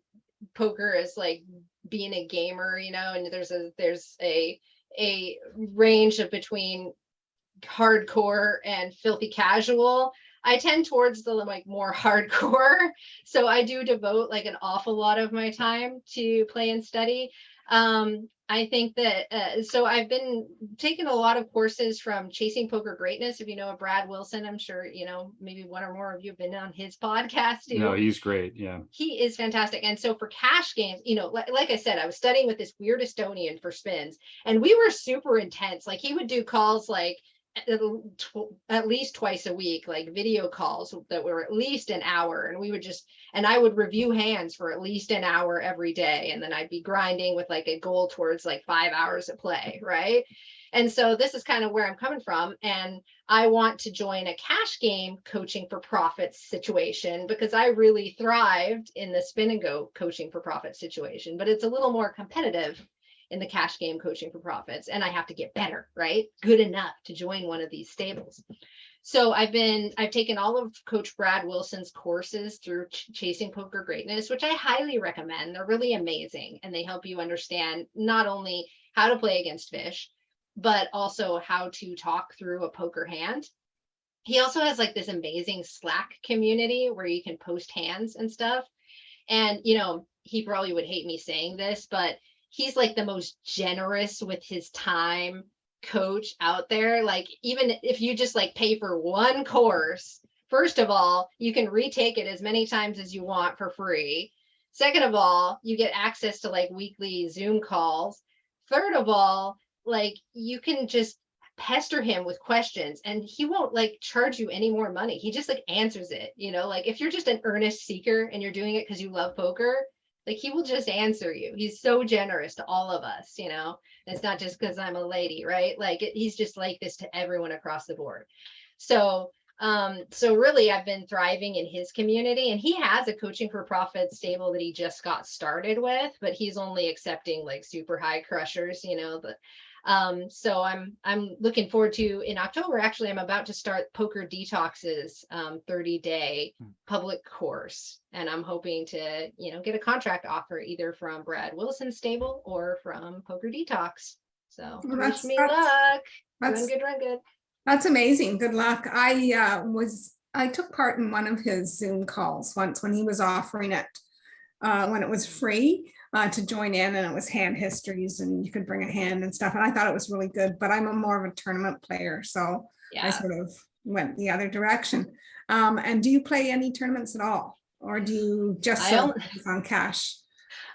poker as like being a gamer, you know, and there's a range of between hardcore and filthy casual. I tend towards the like more hardcore. So I do devote like an awful lot of my time to play and study. I think that, so I've been taking a lot of courses from Chasing Poker Greatness. If you know Brad Wilson, I'm sure, you know, maybe one or more of you have been on his podcast too. No, he's great. Yeah. He is fantastic. And so for cash games, you know, like I said, I was studying with this weird Estonian for spins, and we were super intense. Like he would do calls like at least twice a week, like video calls that were at least an hour, and we would and I would review hands for at least an hour every day, and then I'd be grinding with like a goal towards like 5 hours of play, right? And so this is kind of where I'm coming from, and I want to join a cash game coaching for profits situation because I really thrived in the spin and go coaching for profits situation, but it's a little more competitive in the cash game coaching for profits, and I have to get better, right? Good enough to join one of these stables. So I've taken all of Coach Brad Wilson's courses through Chasing Poker Greatness, which I highly recommend. They're really amazing, and they help you understand not only how to play against fish, but also how to talk through a poker hand. He also has like this amazing Slack community where you can post hands and stuff. And, you know, he probably would hate me saying this, but he's like the most generous with his time coach out there. Like, even if you just like pay for one course, first of all, you can retake it as many times as you want for free. Second of all, you get access to like weekly Zoom calls. Third of all, like you can just pester him with questions and he won't like charge you any more money. He just like answers it, you know, like if you're just an earnest seeker and you're doing it because you love poker, like he will just answer you. He's so generous to all of us, you know. It's not just because I'm a lady, right? Like he's just like this to everyone across the board. So really I've been thriving in his community, and he has a coaching for profit stable that he just got started with, but he's only accepting like super high crushers, you know. But So I'm looking forward to, in October, actually, I'm about to start Poker Detox's 30-day public course. And I'm hoping to, get a contract offer either from Brad Wilson's stable or from Poker Detox. So Well, wish me luck. that's Run good. That's amazing. Good luck. I took part in one of his Zoom calls once when he was offering it, when it was free to join in, and it was hand histories and you could bring a hand and stuff. And I thought it was really good, but I'm a more of a tournament player. So I sort of went the other direction. And do you play any tournaments at all? Or do you just focus on cash?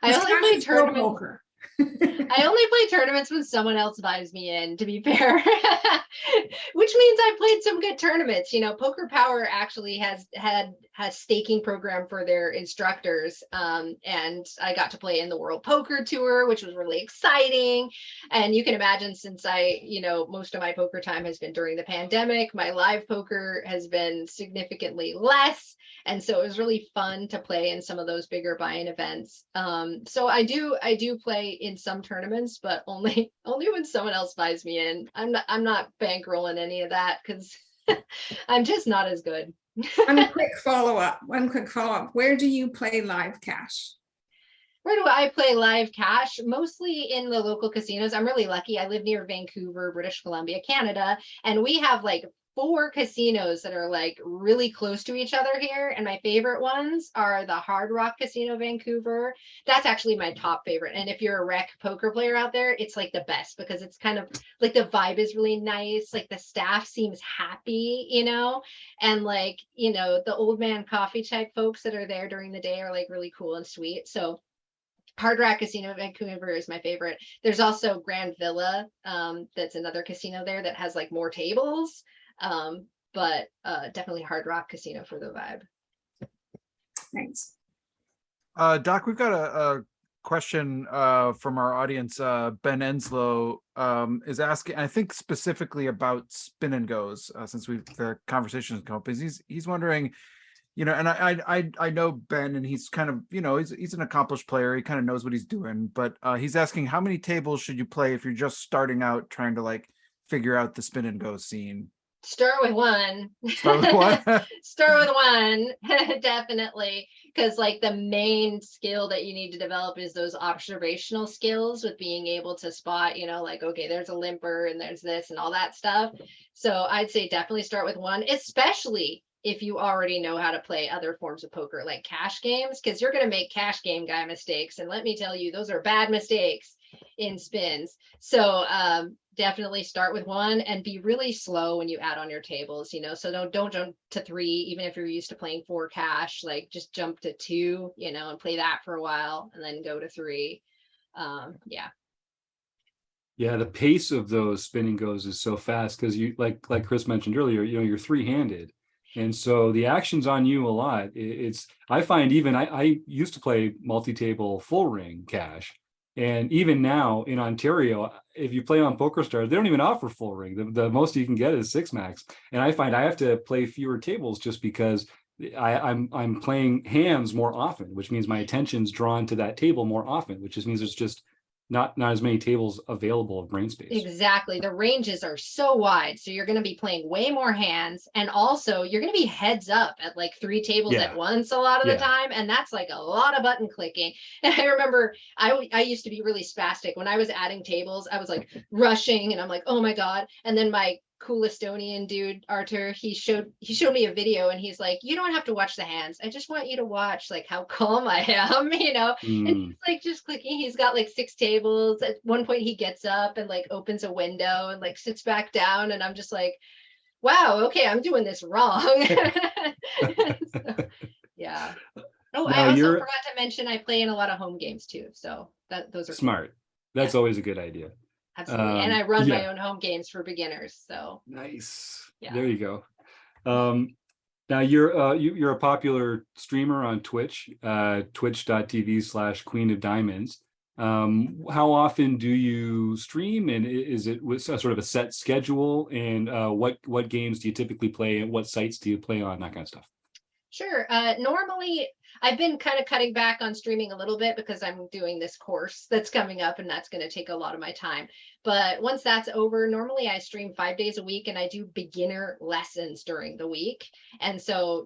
I only play tournaments. Poker. I only play tournaments when someone else buys me in, to be fair, which means I've played some good tournaments. Poker Power actually has staking program for their instructors. And I got to play in the World Poker Tour, which was really exciting. And you can imagine, since most of my poker time has been during the pandemic, my live poker has been significantly less. And so it was really fun to play in some of those bigger buy-in events. So I do play in some tournaments, but only when someone else buys me in. I'm not bankrolling any of that because I'm just not as good. One quick follow-up. Where do you play live cash? Where do I play live cash? Mostly in the local casinos. I'm really lucky. I live near Vancouver, British Columbia, Canada, and we have like 4 casinos that are like really close to each other here. And my favorite ones are the Hard Rock Casino, Vancouver. That's actually my top favorite. And if you're a rec poker player out there, it's like the best because it's kind of like the vibe is really nice. Like the staff seems happy, and like, the old man coffee type folks that are there during the day are like really cool and sweet. So Hard Rock Casino Vancouver is my favorite. There's also Grand Villa. That's another casino there that has like more tables. But definitely Hard Rock Casino for the vibe. Thanks. Doc, we've got a question from our audience. Ben Enslow is asking, I think specifically about spin and goes, since the conversation has come up. He's wondering, and I know Ben, and he's kind of, he's an accomplished player. He kind of knows what he's doing, but he's asking, how many tables should you play if you're just starting out trying to like figure out the spin and go scene? Start with one. Start with one. Start with one, definitely. Because like the main skill that you need to develop is those observational skills with being able to spot, like, okay, there's a limper and there's this and all that stuff. So I'd say definitely start with one, especially if you already know how to play other forms of poker, like cash games, because you're going to make cash game guy mistakes. And let me tell you, those are bad mistakes in spins. So definitely start with one and be really slow when you add on your tables, so don't jump to 3, even if you're used to playing 4 cash, like just jump to 2, and play that for a while and then go to 3. Yeah, the pace of those spinning goes is so fast because you like Chris mentioned earlier, you're 3-handed. And so the action's on you a lot. I find even I used to play multi-table full ring cash. And even now in Ontario, if you play on PokerStars, they don't even offer full ring. The most you can get is 6 max. And I find I have to play fewer tables just because I'm playing hands more often, which means my attention's drawn to that table more often, which just means there's just not as many tables available of brain space. Exactly. The ranges are so wide. So you're going to be playing way more hands. And also you're going to be heads up at like 3 tables at once a lot of the time. And that's like a lot of button clicking. And I remember I used to be really spastic. When I was adding tables, I was like rushing and I'm like, oh my God. And then my cool Estonian dude, Artur, he showed me a video and he's like, you don't have to watch the hands. I just want you to watch like how calm I am, And he's like just clicking. He's got like 6 tables. At one point he gets up and like opens a window and like sits back down. And I'm just like, wow, okay, I'm doing this wrong. So, yeah. Oh, I also forgot to mention I play in a lot of home games too. So those are smart. Cool. That's always a good idea. Absolutely. And I run my own home games for beginners. So nice. Yeah. There you go. Now you're a popular streamer on Twitch, twitch.tv/Queen of Diamonds. How often do you stream, and is it with sort of a set schedule? And what games do you typically play, and what sites do you play on, that kind of stuff? Sure. Normally, I've been kind of cutting back on streaming a little bit because I'm doing this course that's coming up and that's going to take a lot of my time. But once that's over, normally I stream 5 days a week and I do beginner lessons during the week. And so,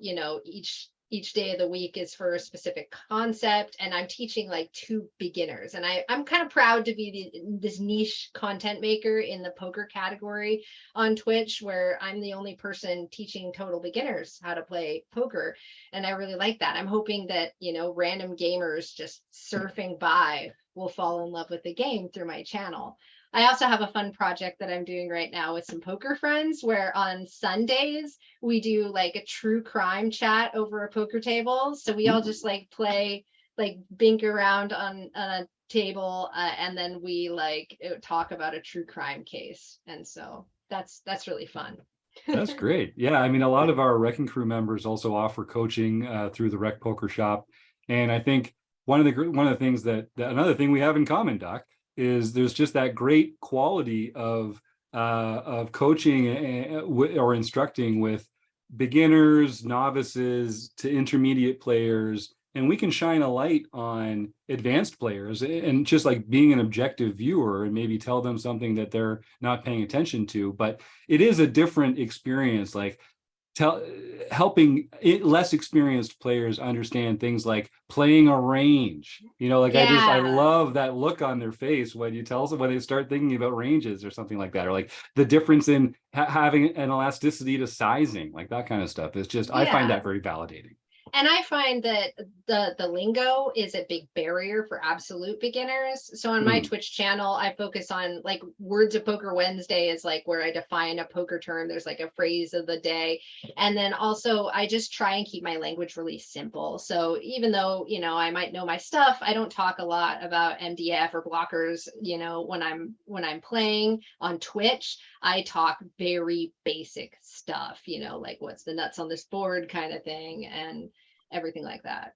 each day of the week is for a specific concept, and I'm teaching like 2 beginners. And I'm kind of proud to be this niche content maker in the poker category on Twitch, where I'm the only person teaching total beginners how to play poker. And I really like that. I'm hoping that, random gamers just surfing by will fall in love with the game through my channel. I also have a fun project that I'm doing right now with some poker friends, where on Sundays we do like a true crime chat over a poker table. So we all just like play, like bink around on a table, and then we like talk about a true crime case. And so that's really fun. That's great. Yeah, I mean, a lot of our Wrecking Crew members also offer coaching through the Rec Poker Shop, and I think one of the things that another thing we have in common, Doc, is there's just that great quality of coaching or instructing with beginners, novices to intermediate players, and we can shine a light on advanced players and just like being an objective viewer and maybe tell them something that they're not paying attention to. But it is a different experience, like helping less experienced players understand things like playing a range. I love that look on their face when you tell them, when they start thinking about ranges or something like that, or like the difference in having an elasticity to sizing, like that kind of stuff is just, I find that very validating. And I find that the lingo is a big barrier for absolute beginners. So on my Twitch channel, I focus on like Words of Poker Wednesday is like where I define a poker term. There's like a phrase of the day. And then also I just try and keep my language really simple. So even though, I might know my stuff, I don't talk a lot about MDF or blockers, when I'm playing on Twitch. I talk very basic stuff, like what's the nuts on this board kind of thing, and everything like that.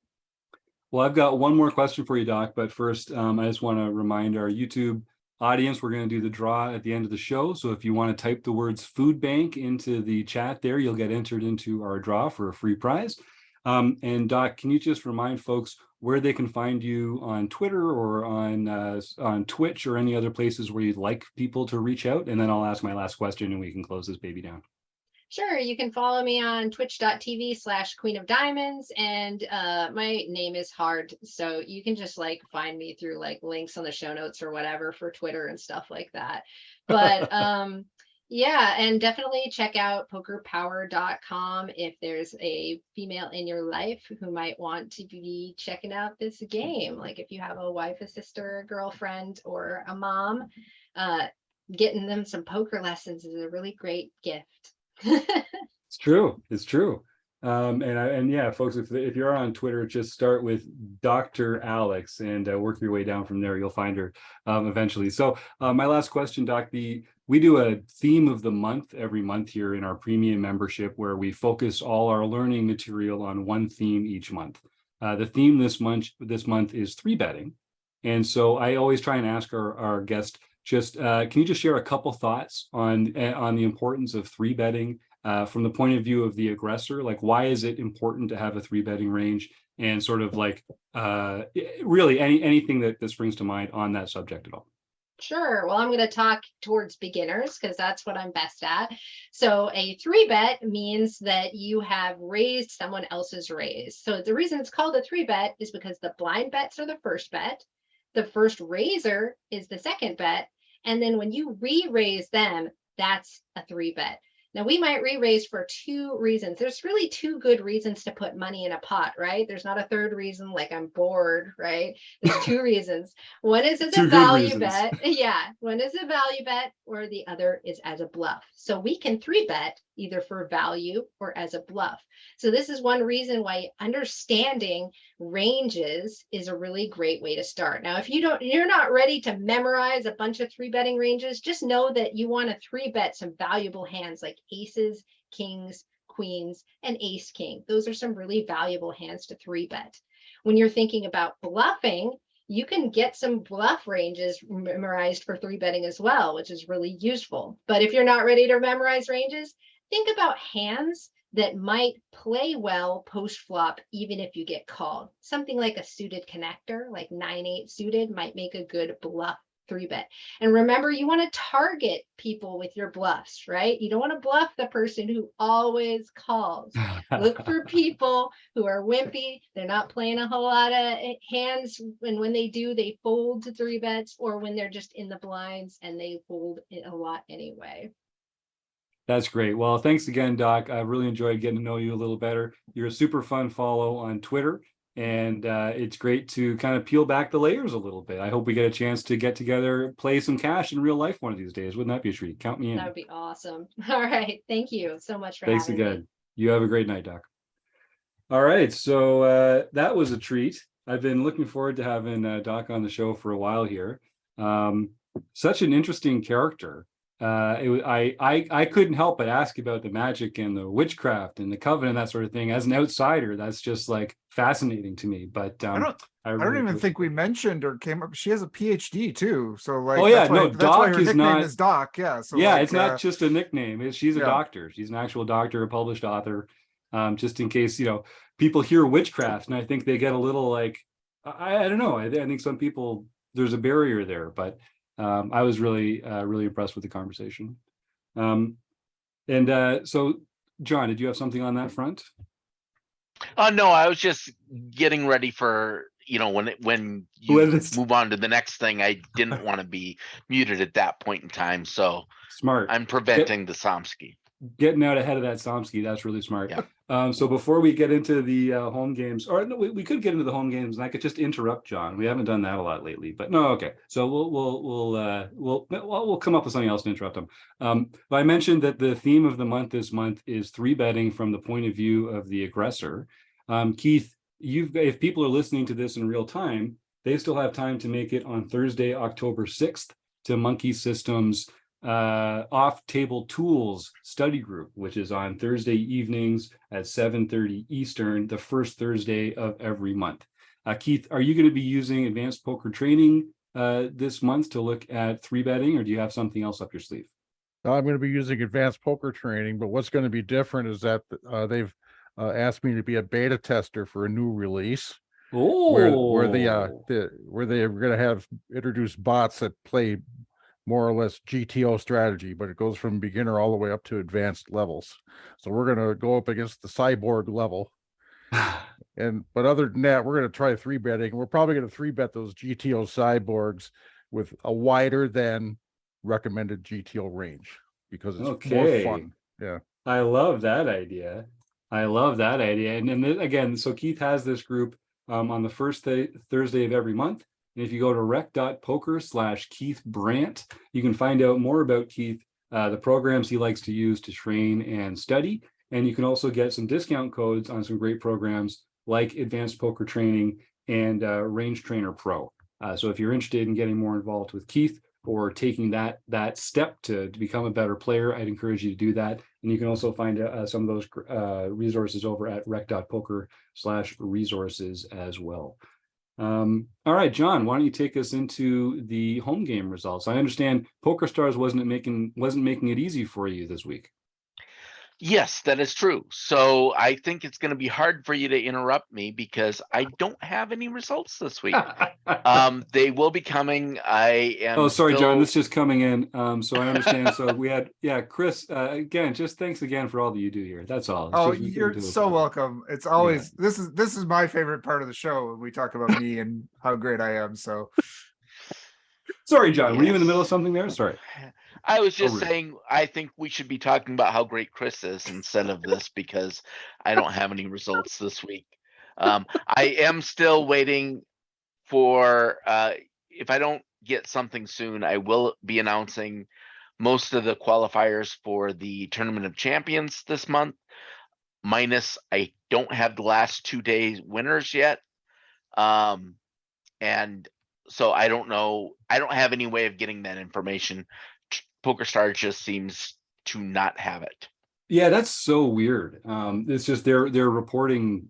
Well, I've got one more question for you, Doc, but first, I just want to remind our YouTube audience, we're going to do the draw at the end of the show. So if you want to type the words food bank into the chat there, you'll get entered into our draw for a free prize. And Doc, can you just remind folks where they can find you on Twitter or on Twitch or any other places where you'd like people to reach out? And then I'll ask my last question and we can close this baby down. Sure, you can follow me on twitch.tv/Queen of Diamonds, and my name is hard, so you can just like find me through like links on the show notes or whatever for Twitter and stuff like that. But yeah, and definitely check out pokerpower.com if there's a female in your life who might want to be checking out this game. Like if you have a wife, a sister, a girlfriend, or a mom, getting them some poker lessons is a really great gift. It's true. And yeah, folks, if you're on Twitter, just start with Dr. Alex and work your way down from there. You'll find her eventually. So my last question, Doc, we do a theme of the month every month here in our premium membership, where we focus all our learning material on one theme each month. The theme this month is 3-betting. And so I always try and ask our guest, just can you just share a couple thoughts on the importance of 3-betting from the point of view of the aggressor? Like, why is it important to have a 3-betting range, and sort of like really anything that springs to mind on that subject at all? Sure. Well, I'm going to talk towards beginners because that's what I'm best at. So a 3-bet means that you have raised someone else's raise. So the reason it's called a 3-bet is because the blind bets are the first bet. The first raiser is the second bet. And then when you re-raise them, that's a 3-bet. Now we might re-raise for 2 reasons. There's really 2 good reasons to put money in a pot, right? There's not a third reason, like I'm bored, right? There's 2 reasons. One is as a value bet. Yeah, one is a value bet, or the other is as a bluff. So we can 3-bet either for value or as a bluff. So this is one reason why understanding ranges is a really great way to start. Now, if you're not ready to memorize a bunch of 3-betting ranges, just know that you want to 3-bet some valuable hands like aces, kings, queens, and ace king. Those are some really valuable hands to 3-bet. When you're thinking about bluffing, you can get some bluff ranges memorized for 3-betting as well, which is really useful. But if you're not ready to memorize ranges, think about hands that might play well post flop, even if you get called. Something like a suited connector, like 9-8 suited, might make a good bluff 3-bet. And remember, you want to target people with your bluffs, right? You don't want to bluff the person who always calls. Look for people who are wimpy. They're not playing a whole lot of hands. And when they do, they fold to 3-bets, or when they're just in the blinds and they fold it a lot anyway. That's great. Well, thanks again, Doc. I really enjoyed getting to know you a little better. You're a super fun follow on Twitter, and it's great to kind of peel back the layers a little bit. I hope we get a chance to get together, play some cash in real life one of these days. Wouldn't that be a treat? Count me in. That would be awesome. All right. Thank you so much for Thanks having again. me. You have a great night, Doc. All right. So that was a treat. I've been looking forward to having Doc on the show for a while here. Such an interesting character. I couldn't help but ask about the magic and the witchcraft and the coven and that sort of thing. As an outsider, that's just like fascinating to me. But I don't even think we mentioned or came up. She has a PhD too. So like, oh yeah, that's why, no, that's why Doc her is nickname not. is Doc. Yeah. So yeah, like, it's not just a nickname. She's a yeah. doctor. She's an actual doctor, a published author. Just in case, people hear witchcraft and I think they get a little like, I don't know. I think some people, there's a barrier there, but I was really impressed with the conversation. So John, did you have something on that front? No, I was just getting ready for, when you move on to the next thing, I didn't want to be muted at that point in time. So Smart. I'm preventing the Somsky. Getting out ahead of that Somsky, that's really smart. Yeah. So before we get into the home games, or no, we could get into the home games, and I could just interrupt John. We haven't done that a lot lately, but no, okay. So we'll come up with something else to interrupt him. But I mentioned that the theme of the month this month is 3-betting from the point of view of the aggressor. Keith, if people are listening to this in real time, they still have time to make it on Thursday, October 6th to Monkey Systems off table tools study group, which is on Thursday evenings at 7:30 Eastern, the first Thursday of every month. Keith, are you going to be using advanced poker training this month to look at 3-betting, or do you have something else up your sleeve? I'm going to be using advanced poker training, but what's going to be different is that they've asked me to be a beta tester for a new release. Where they are going to have introduced bots that play more or less GTO strategy, but it goes from beginner all the way up to advanced levels. So we're going to go up against the cyborg level. But other than that, we're going to try 3-betting. We're probably going to 3-bet those GTO cyborgs with a wider than recommended GTO range because it's more fun. Yeah. I love that idea. And then again, so Keith has this group on the first Thursday of every month. And if you go to rec.poker/Keith Brandt, you can find out more about Keith, the programs he likes to use to train and study. And you can also get some discount codes on some great programs like Advanced Poker Training and Range Trainer Pro. So if you're interested in getting more involved with Keith or taking that step to become a better player, I'd encourage you to do that. And you can also find some of those resources over at rec.poker/resources as well. All right, John, why don't you take us into the home game results? I understand PokerStars wasn't making it easy for you this week. Yes, that is true. So I think it's going to be hard for you to interrupt me because I don't have any results this week. They will be coming. I am. Oh, sorry, John. This is just coming in. So I understand. So we had, Chris. Again, just thanks again for all that you do here. That's all. Oh, you're so welcome. It's always this is my favorite part of the show when we talk about me and how great I am. So sorry, John. Yes. Were you in the middle of something there? Sorry. I was just saying, I think we should be talking about how great Chris is instead of this because I don't have any results this week. I am still waiting for, if I don't get something soon, I will be announcing most of the qualifiers for the Tournament of Champions this month. Minus, I don't have the last 2 days winners yet. And so I don't know. I don't have any way of getting that information. PokerStars just seems to not have it. Yeah, that's so weird. It's just their reporting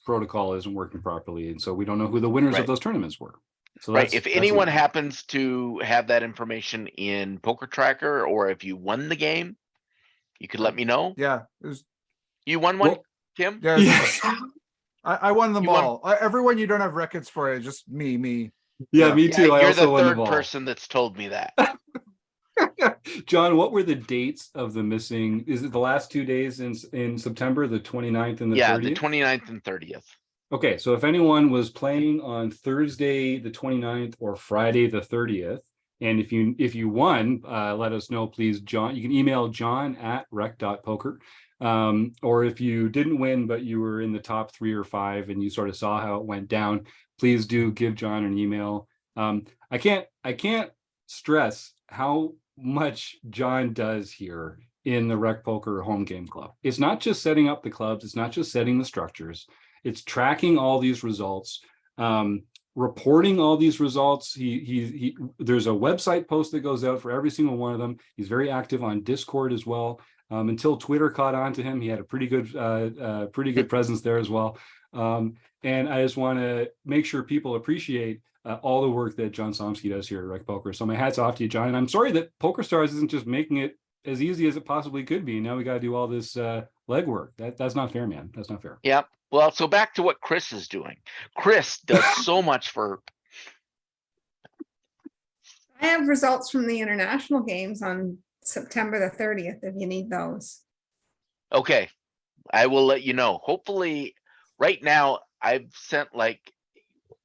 protocol isn't working properly, and so we don't know who the winners of those tournaments were. So if anyone happens to have that information in Poker Tracker, or if you won the game, you could let me know. Yeah, it was You won one, Well, Kim? Yeah, Yeah. I won them You won- all. Everyone you don't have records for it, just me. Yeah, Yeah. me too. I You're also the won the third ball. person that's told me that. John, what were the dates of the missing? Is it the last 2 days in September, the 29th and the Yeah, 30th? the 29th and 30th. Okay, so if anyone was playing on Thursday the 29th or Friday the 30th, and if you won, let us know, please, John. You can email john@rec.poker. Or if you didn't win, but you were in the top 3 or 5 and you sort of saw how it went down, please do give John an email. I can't stress how much John does here in the Rec Poker Home Game Club. It's not just setting up the clubs, it's not just setting the structures, it's tracking all these results, reporting all these results. He there's a website post that goes out for every single one of them. He's very active on Discord as well. Until Twitter caught on to him, he had a pretty good presence there as well. And I just want to make sure people appreciate all the work that John Somsky does here at Rec Poker. So my hat's off to you, John. And I'm sorry that PokerStars isn't just making it as easy as it possibly could be. Now we got to do all this legwork. That's not fair, man. That's not fair. Yeah. Well, so back to what Chris is doing. Chris does so much for. I have results from the international games on September the 30th, if you need those. Okay, I will let you know. Hopefully, right now I've sent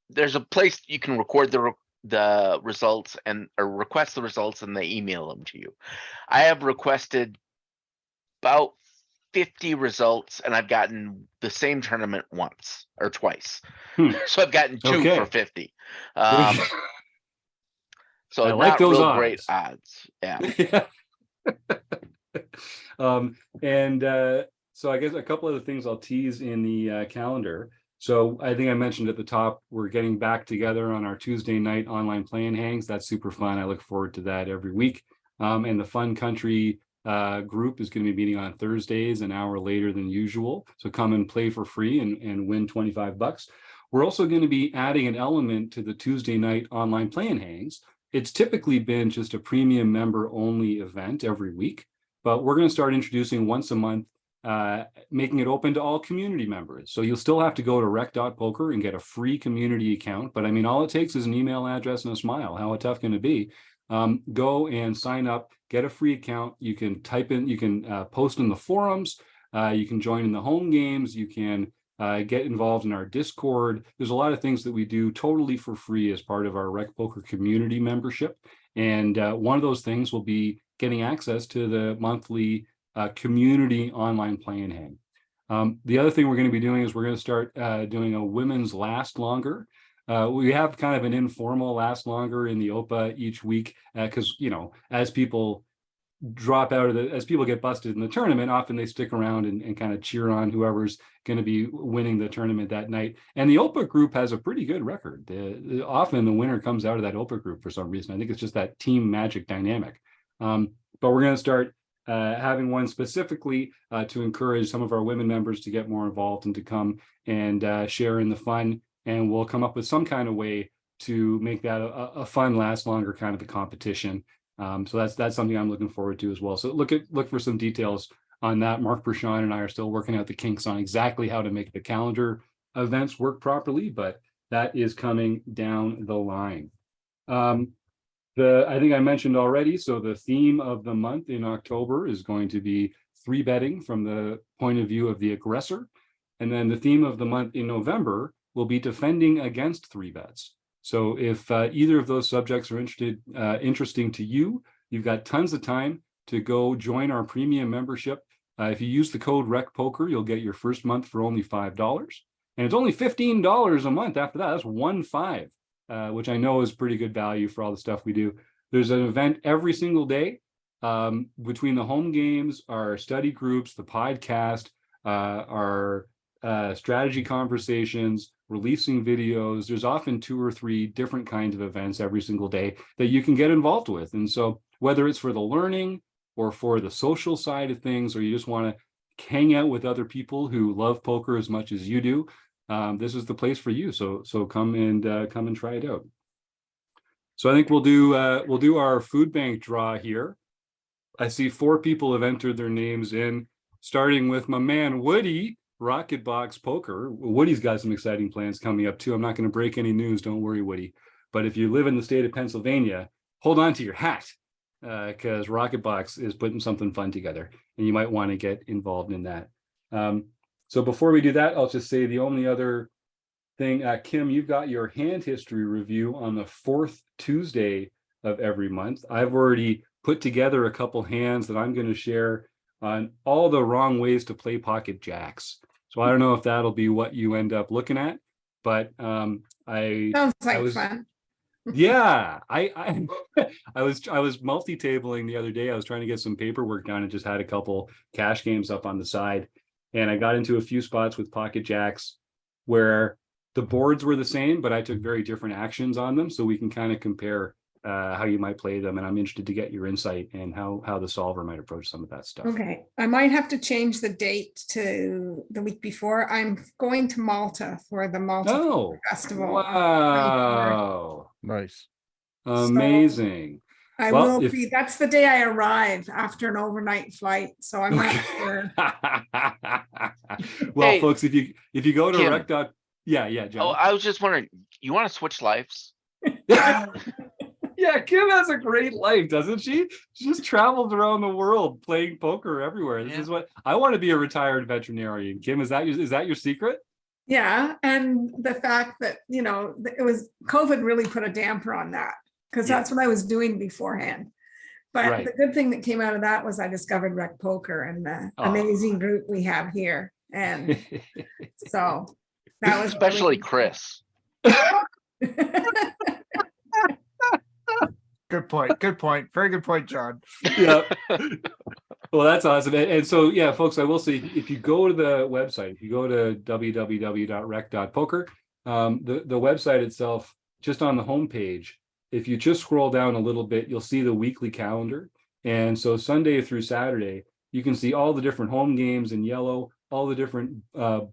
there's a place you can record the results or request the results and they email them to you. I have requested about 50 results and I've gotten the same tournament once or twice. So I've gotten 2 Okay. for 50. So I like not those real great odds. Yeah. So I guess a couple of the things I'll tease in the calendar. So I think I mentioned at the top, we're getting back together on our Tuesday night online play and hangs. That's super fun. I look forward to that every week. And the Fun Country group is going to be meeting on Thursdays, an hour later than usual. So come and play for free and win $25. We're also going to be adding an element to the Tuesday night online play and hangs. It's typically been just a premium member only event every week, but we're going to start introducing once a month, making it open to all community members. So you'll still have to go to rec.poker and get a free community account. But I mean, all it takes is an email address and a smile. How tough can it be? Go and sign up, get a free account. You can type in, you can post in the forums, you can join in the home games, you can get involved in our Discord. There's a lot of things that we do totally for free as part of our Rec Poker community membership. And one of those things will be getting access to the monthly community online play and hang. The other thing we're going to be doing is we're going to start doing a women's last longer. We have kind of an informal last longer in the OPA each week because, as people drop out of as people get busted in the tournament, often they stick around and kind of cheer on whoever's going to be winning the tournament that night. And the OPA group has a pretty good record. Often the winner comes out of that OPA group for some reason. I think it's just that team magic dynamic. But we're going to start having one specifically to encourage some of our women members to get more involved and to come and share in the fun. And we'll come up with some kind of way to make that a fun, last longer kind of a competition. So that's something I'm looking forward to as well. So look for some details on that. Mark Bershon and I are still working out the kinks on exactly how to make the calendar events work properly, but that is coming down the line. I think I mentioned already, so the theme of the month in October is going to be 3-betting from the point of view of the aggressor. And then the theme of the month in November will be defending against 3-bets. So if either of those subjects are interesting to you, you've got tons of time to go join our premium membership. If you use the code RECPOKER, you'll get your first month for only $5. And it's only $15 a month after that. That's 1.5, which I know is pretty good value for all the stuff we do. There's an event every single day between the home games, our study groups, the podcast, our strategy conversations, releasing videos. There's often 2 or 3 different kinds of events every single day that you can get involved with. And so whether it's for the learning or for the social side of things, or you just want to hang out with other people who love poker as much as you do, this is the place for you. So come and try it out. So I think we'll do our food bank draw here. I see 4 people have entered their names in. starting with my man Woody, Rocket Box Poker. Woody's got some exciting plans coming up too. I'm not going to break any news. Don't worry, Woody. But if you live in the state of Pennsylvania, hold on to your hat because Rocket Box is putting something fun together and you might want to get involved in that. So before we do that, I'll just say the only other thing, Kim, you've got your hand history review on the 4th Tuesday of every month. I've already put together a couple hands that I'm going to share on all the wrong ways to play pocket jacks. So I don't know if that'll be what you end up looking at, but Sounds like fun. Yeah, I was multi-tabling the other day. I was trying to get some paperwork done and just had a couple cash games up on the side. And I got into a few spots with pocket jacks where the boards were the same, but I took very different actions on them. So we can kind of compare how you might play them. And I'm interested to get your insight and how the solver might approach some of that stuff. Okay, I might have to change the date to the week before. I'm going to Malta for the Malta Festival. Wow. Nice. Amazing. I will be, that's the day I arrive after an overnight flight. So I'm not sure. Well, Hey, folks, if you go to Kim. rec. Yeah, Oh, John. I was just wondering, you want to switch lives? Yeah, Kim has a great life, doesn't she? She just travels around the world playing poker everywhere. This is what I want to be, a retired veterinarian. Kim, is that your secret? Yeah, and the fact that, you know, it was COVID really put a damper on that because that's what I was doing beforehand. But the good thing that came out of that was I discovered Rec Poker and the amazing group we have here. And so that was Especially Chris. Good point. Good point. Very good point, John. Yeah. Well, that's awesome. And so, yeah, folks, I will say, if you go to the website, if you go to www.rec.poker, the website itself, just on the homepage, if you just scroll down a little bit, you'll see the weekly calendar. And so Sunday through Saturday, you can see all the different home games in yellow, all the different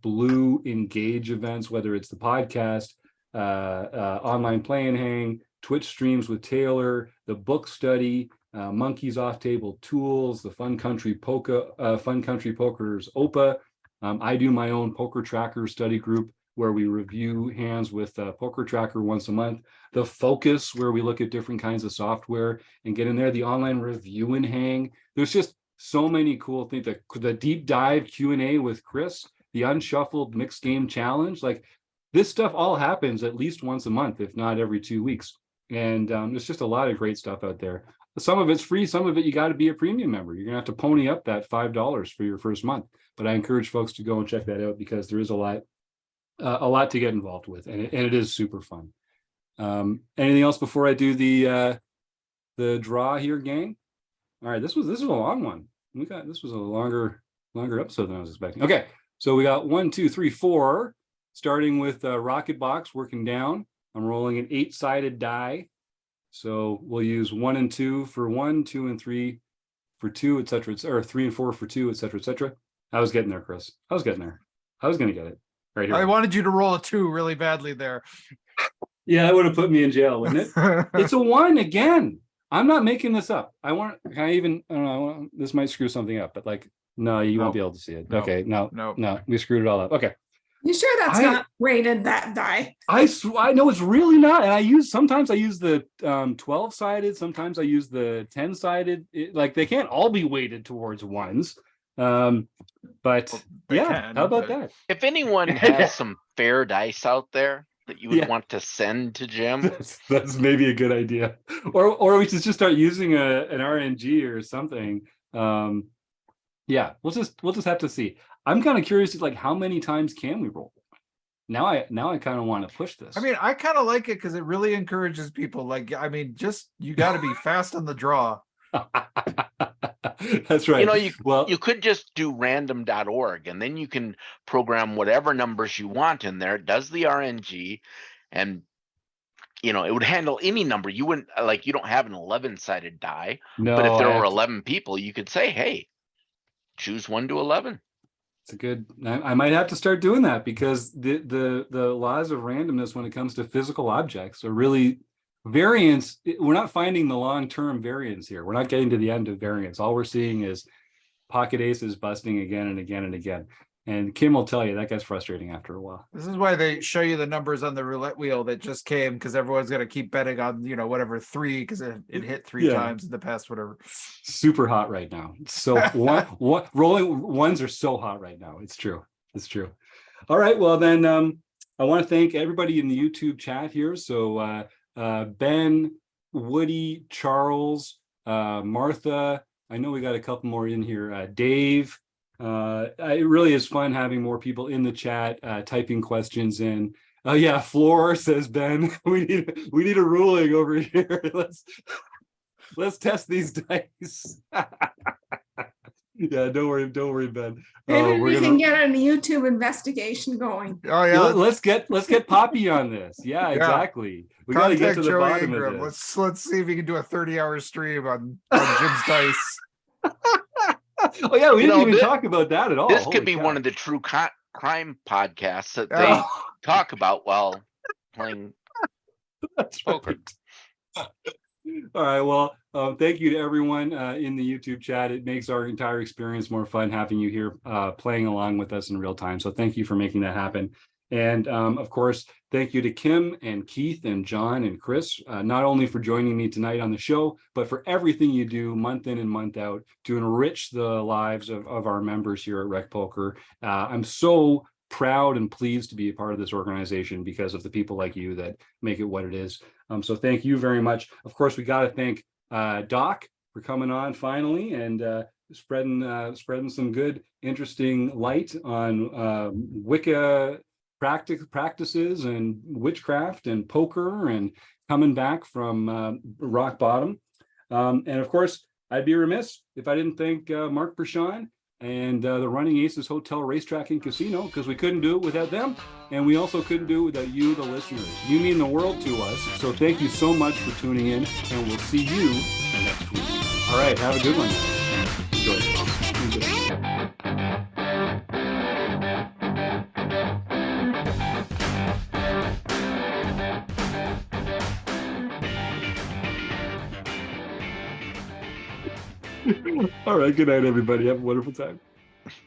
blue engage events, whether it's the podcast, online play and hang, Twitch streams with Taylor, the book study, Monkeys Off Table Tools, the Fun Country Poker's OPA. I do my own poker tracker study group where we review hands with Poker Tracker once a month. The Focus, where we look at different kinds of software and get in there. The online review and hang. There's just so many cool things. The deep dive Q&A with Chris, the unshuffled mixed game challenge. Like, this stuff all happens at least once a month, if not every 2 weeks. And there's just a lot of great stuff out there. Some of it's free, some of it you got to be a premium member. You're gonna have to pony up that $5 for your first month. But I encourage folks to go and check that out because there is a lot to get involved with, and it is super fun. Anything else before I do the draw here, gang? All right, this was a long one. This was a longer episode than I was expecting. Okay, so we got 1, 2, 3, 4, starting with Rocket Box, working down. I'm rolling an 8-sided die. So we'll use 1 and 2 for 1, 2 and 3 for 2, etc., or 3 and 4 for 2, etc., etc. I was getting there, Chris. I was getting there. I was going to get it right here. I wanted you to roll a 2 really badly there. Yeah, that would have put me in jail, wouldn't it? It's a 1 again. I'm not making this up. I don't know, this might screw something up, but like, no, you won't be able to see it. Okay, no, we screwed it all up. Okay. You sure that's not weighted, that die? I know it's really not. And sometimes I use the 12-sided, sometimes I use the 10-sided. Like, they can't all be weighted towards 1s. But yeah, how about that? If anyone has some fair dice out there that you would want to send to Jim, that's maybe a good idea. Or we should just start using an RNG or something. Yeah, we'll just have to see. I'm kind of curious, like, how many times can we roll? Now I kind of want to push this. I mean, I kind of like it because it really encourages people. Like, I mean, just, you got to be fast on the draw. That's right. You know, you could just do random.org and then you can program whatever numbers you want in there. It does the RNG, and you know, it would handle any number. You wouldn't, like, you don't have an 11-sided die, but if there were 11 people, you could say, hey, choose 1 to 11. It's a good. I might have to start doing that because the laws of randomness when it comes to physical objects are really variance. We're not finding the long-term variance here. We're not getting to the end of variance. All we're seeing is pocket aces busting again and again and again. And Kim will tell you that gets frustrating after a while. This is why they show you the numbers on the roulette wheel that just came, because everyone's going to keep betting on, you know, whatever 3, because it hit 3 times in the past, whatever. Super hot right now. So what rolling ones are so hot right now. It's true. It's true. All right. Well, then I want to thank everybody in the YouTube chat here. So Ben, Woody, Charles, Martha. I know we got a couple more in here. Dave. It really is fun having more people in the chat typing questions in. Oh yeah, Floor, says Ben. We need a ruling over here. Let's test these dice. Yeah, don't worry, Ben. Maybe we can get a YouTube investigation going. Oh yeah, let's get Poppy on this. Yeah, exactly. We got to get to the Joey bottom Ingram. of this. Let's see if we can do a 30-hour stream on Jim's dice. Oh yeah, we didn't even talk about that at all. This could Holy be cow. one of the true crime podcasts that they talk about while playing That's poker. right. All right. Well, thank you to everyone in the YouTube chat. It makes our entire experience more fun having you here playing along with us in real time. So thank you for making that happen. And of course, thank you to Kim and Keith and John and Chris, not only for joining me tonight on the show, but for everything you do month in and month out to enrich the lives of our members here at Rec Poker. I'm so proud and pleased to be a part of this organization because of the people like you that make it what it is. So thank you very much. Of course, we got to thank Doc for coming on finally and spreading some good, interesting light on Wicca practices and witchcraft and poker and coming back from rock bottom. And of course, I'd be remiss if I didn't thank Mark Bershon and the Running Aces Hotel, Racetrack, and Casino, because we couldn't do it without them. And we also couldn't do it without you, the listeners. You mean the world to us. So thank you so much for tuning in, and we'll see you next week. All right, have a good one. Enjoy. All right, good night, everybody. Have a wonderful time.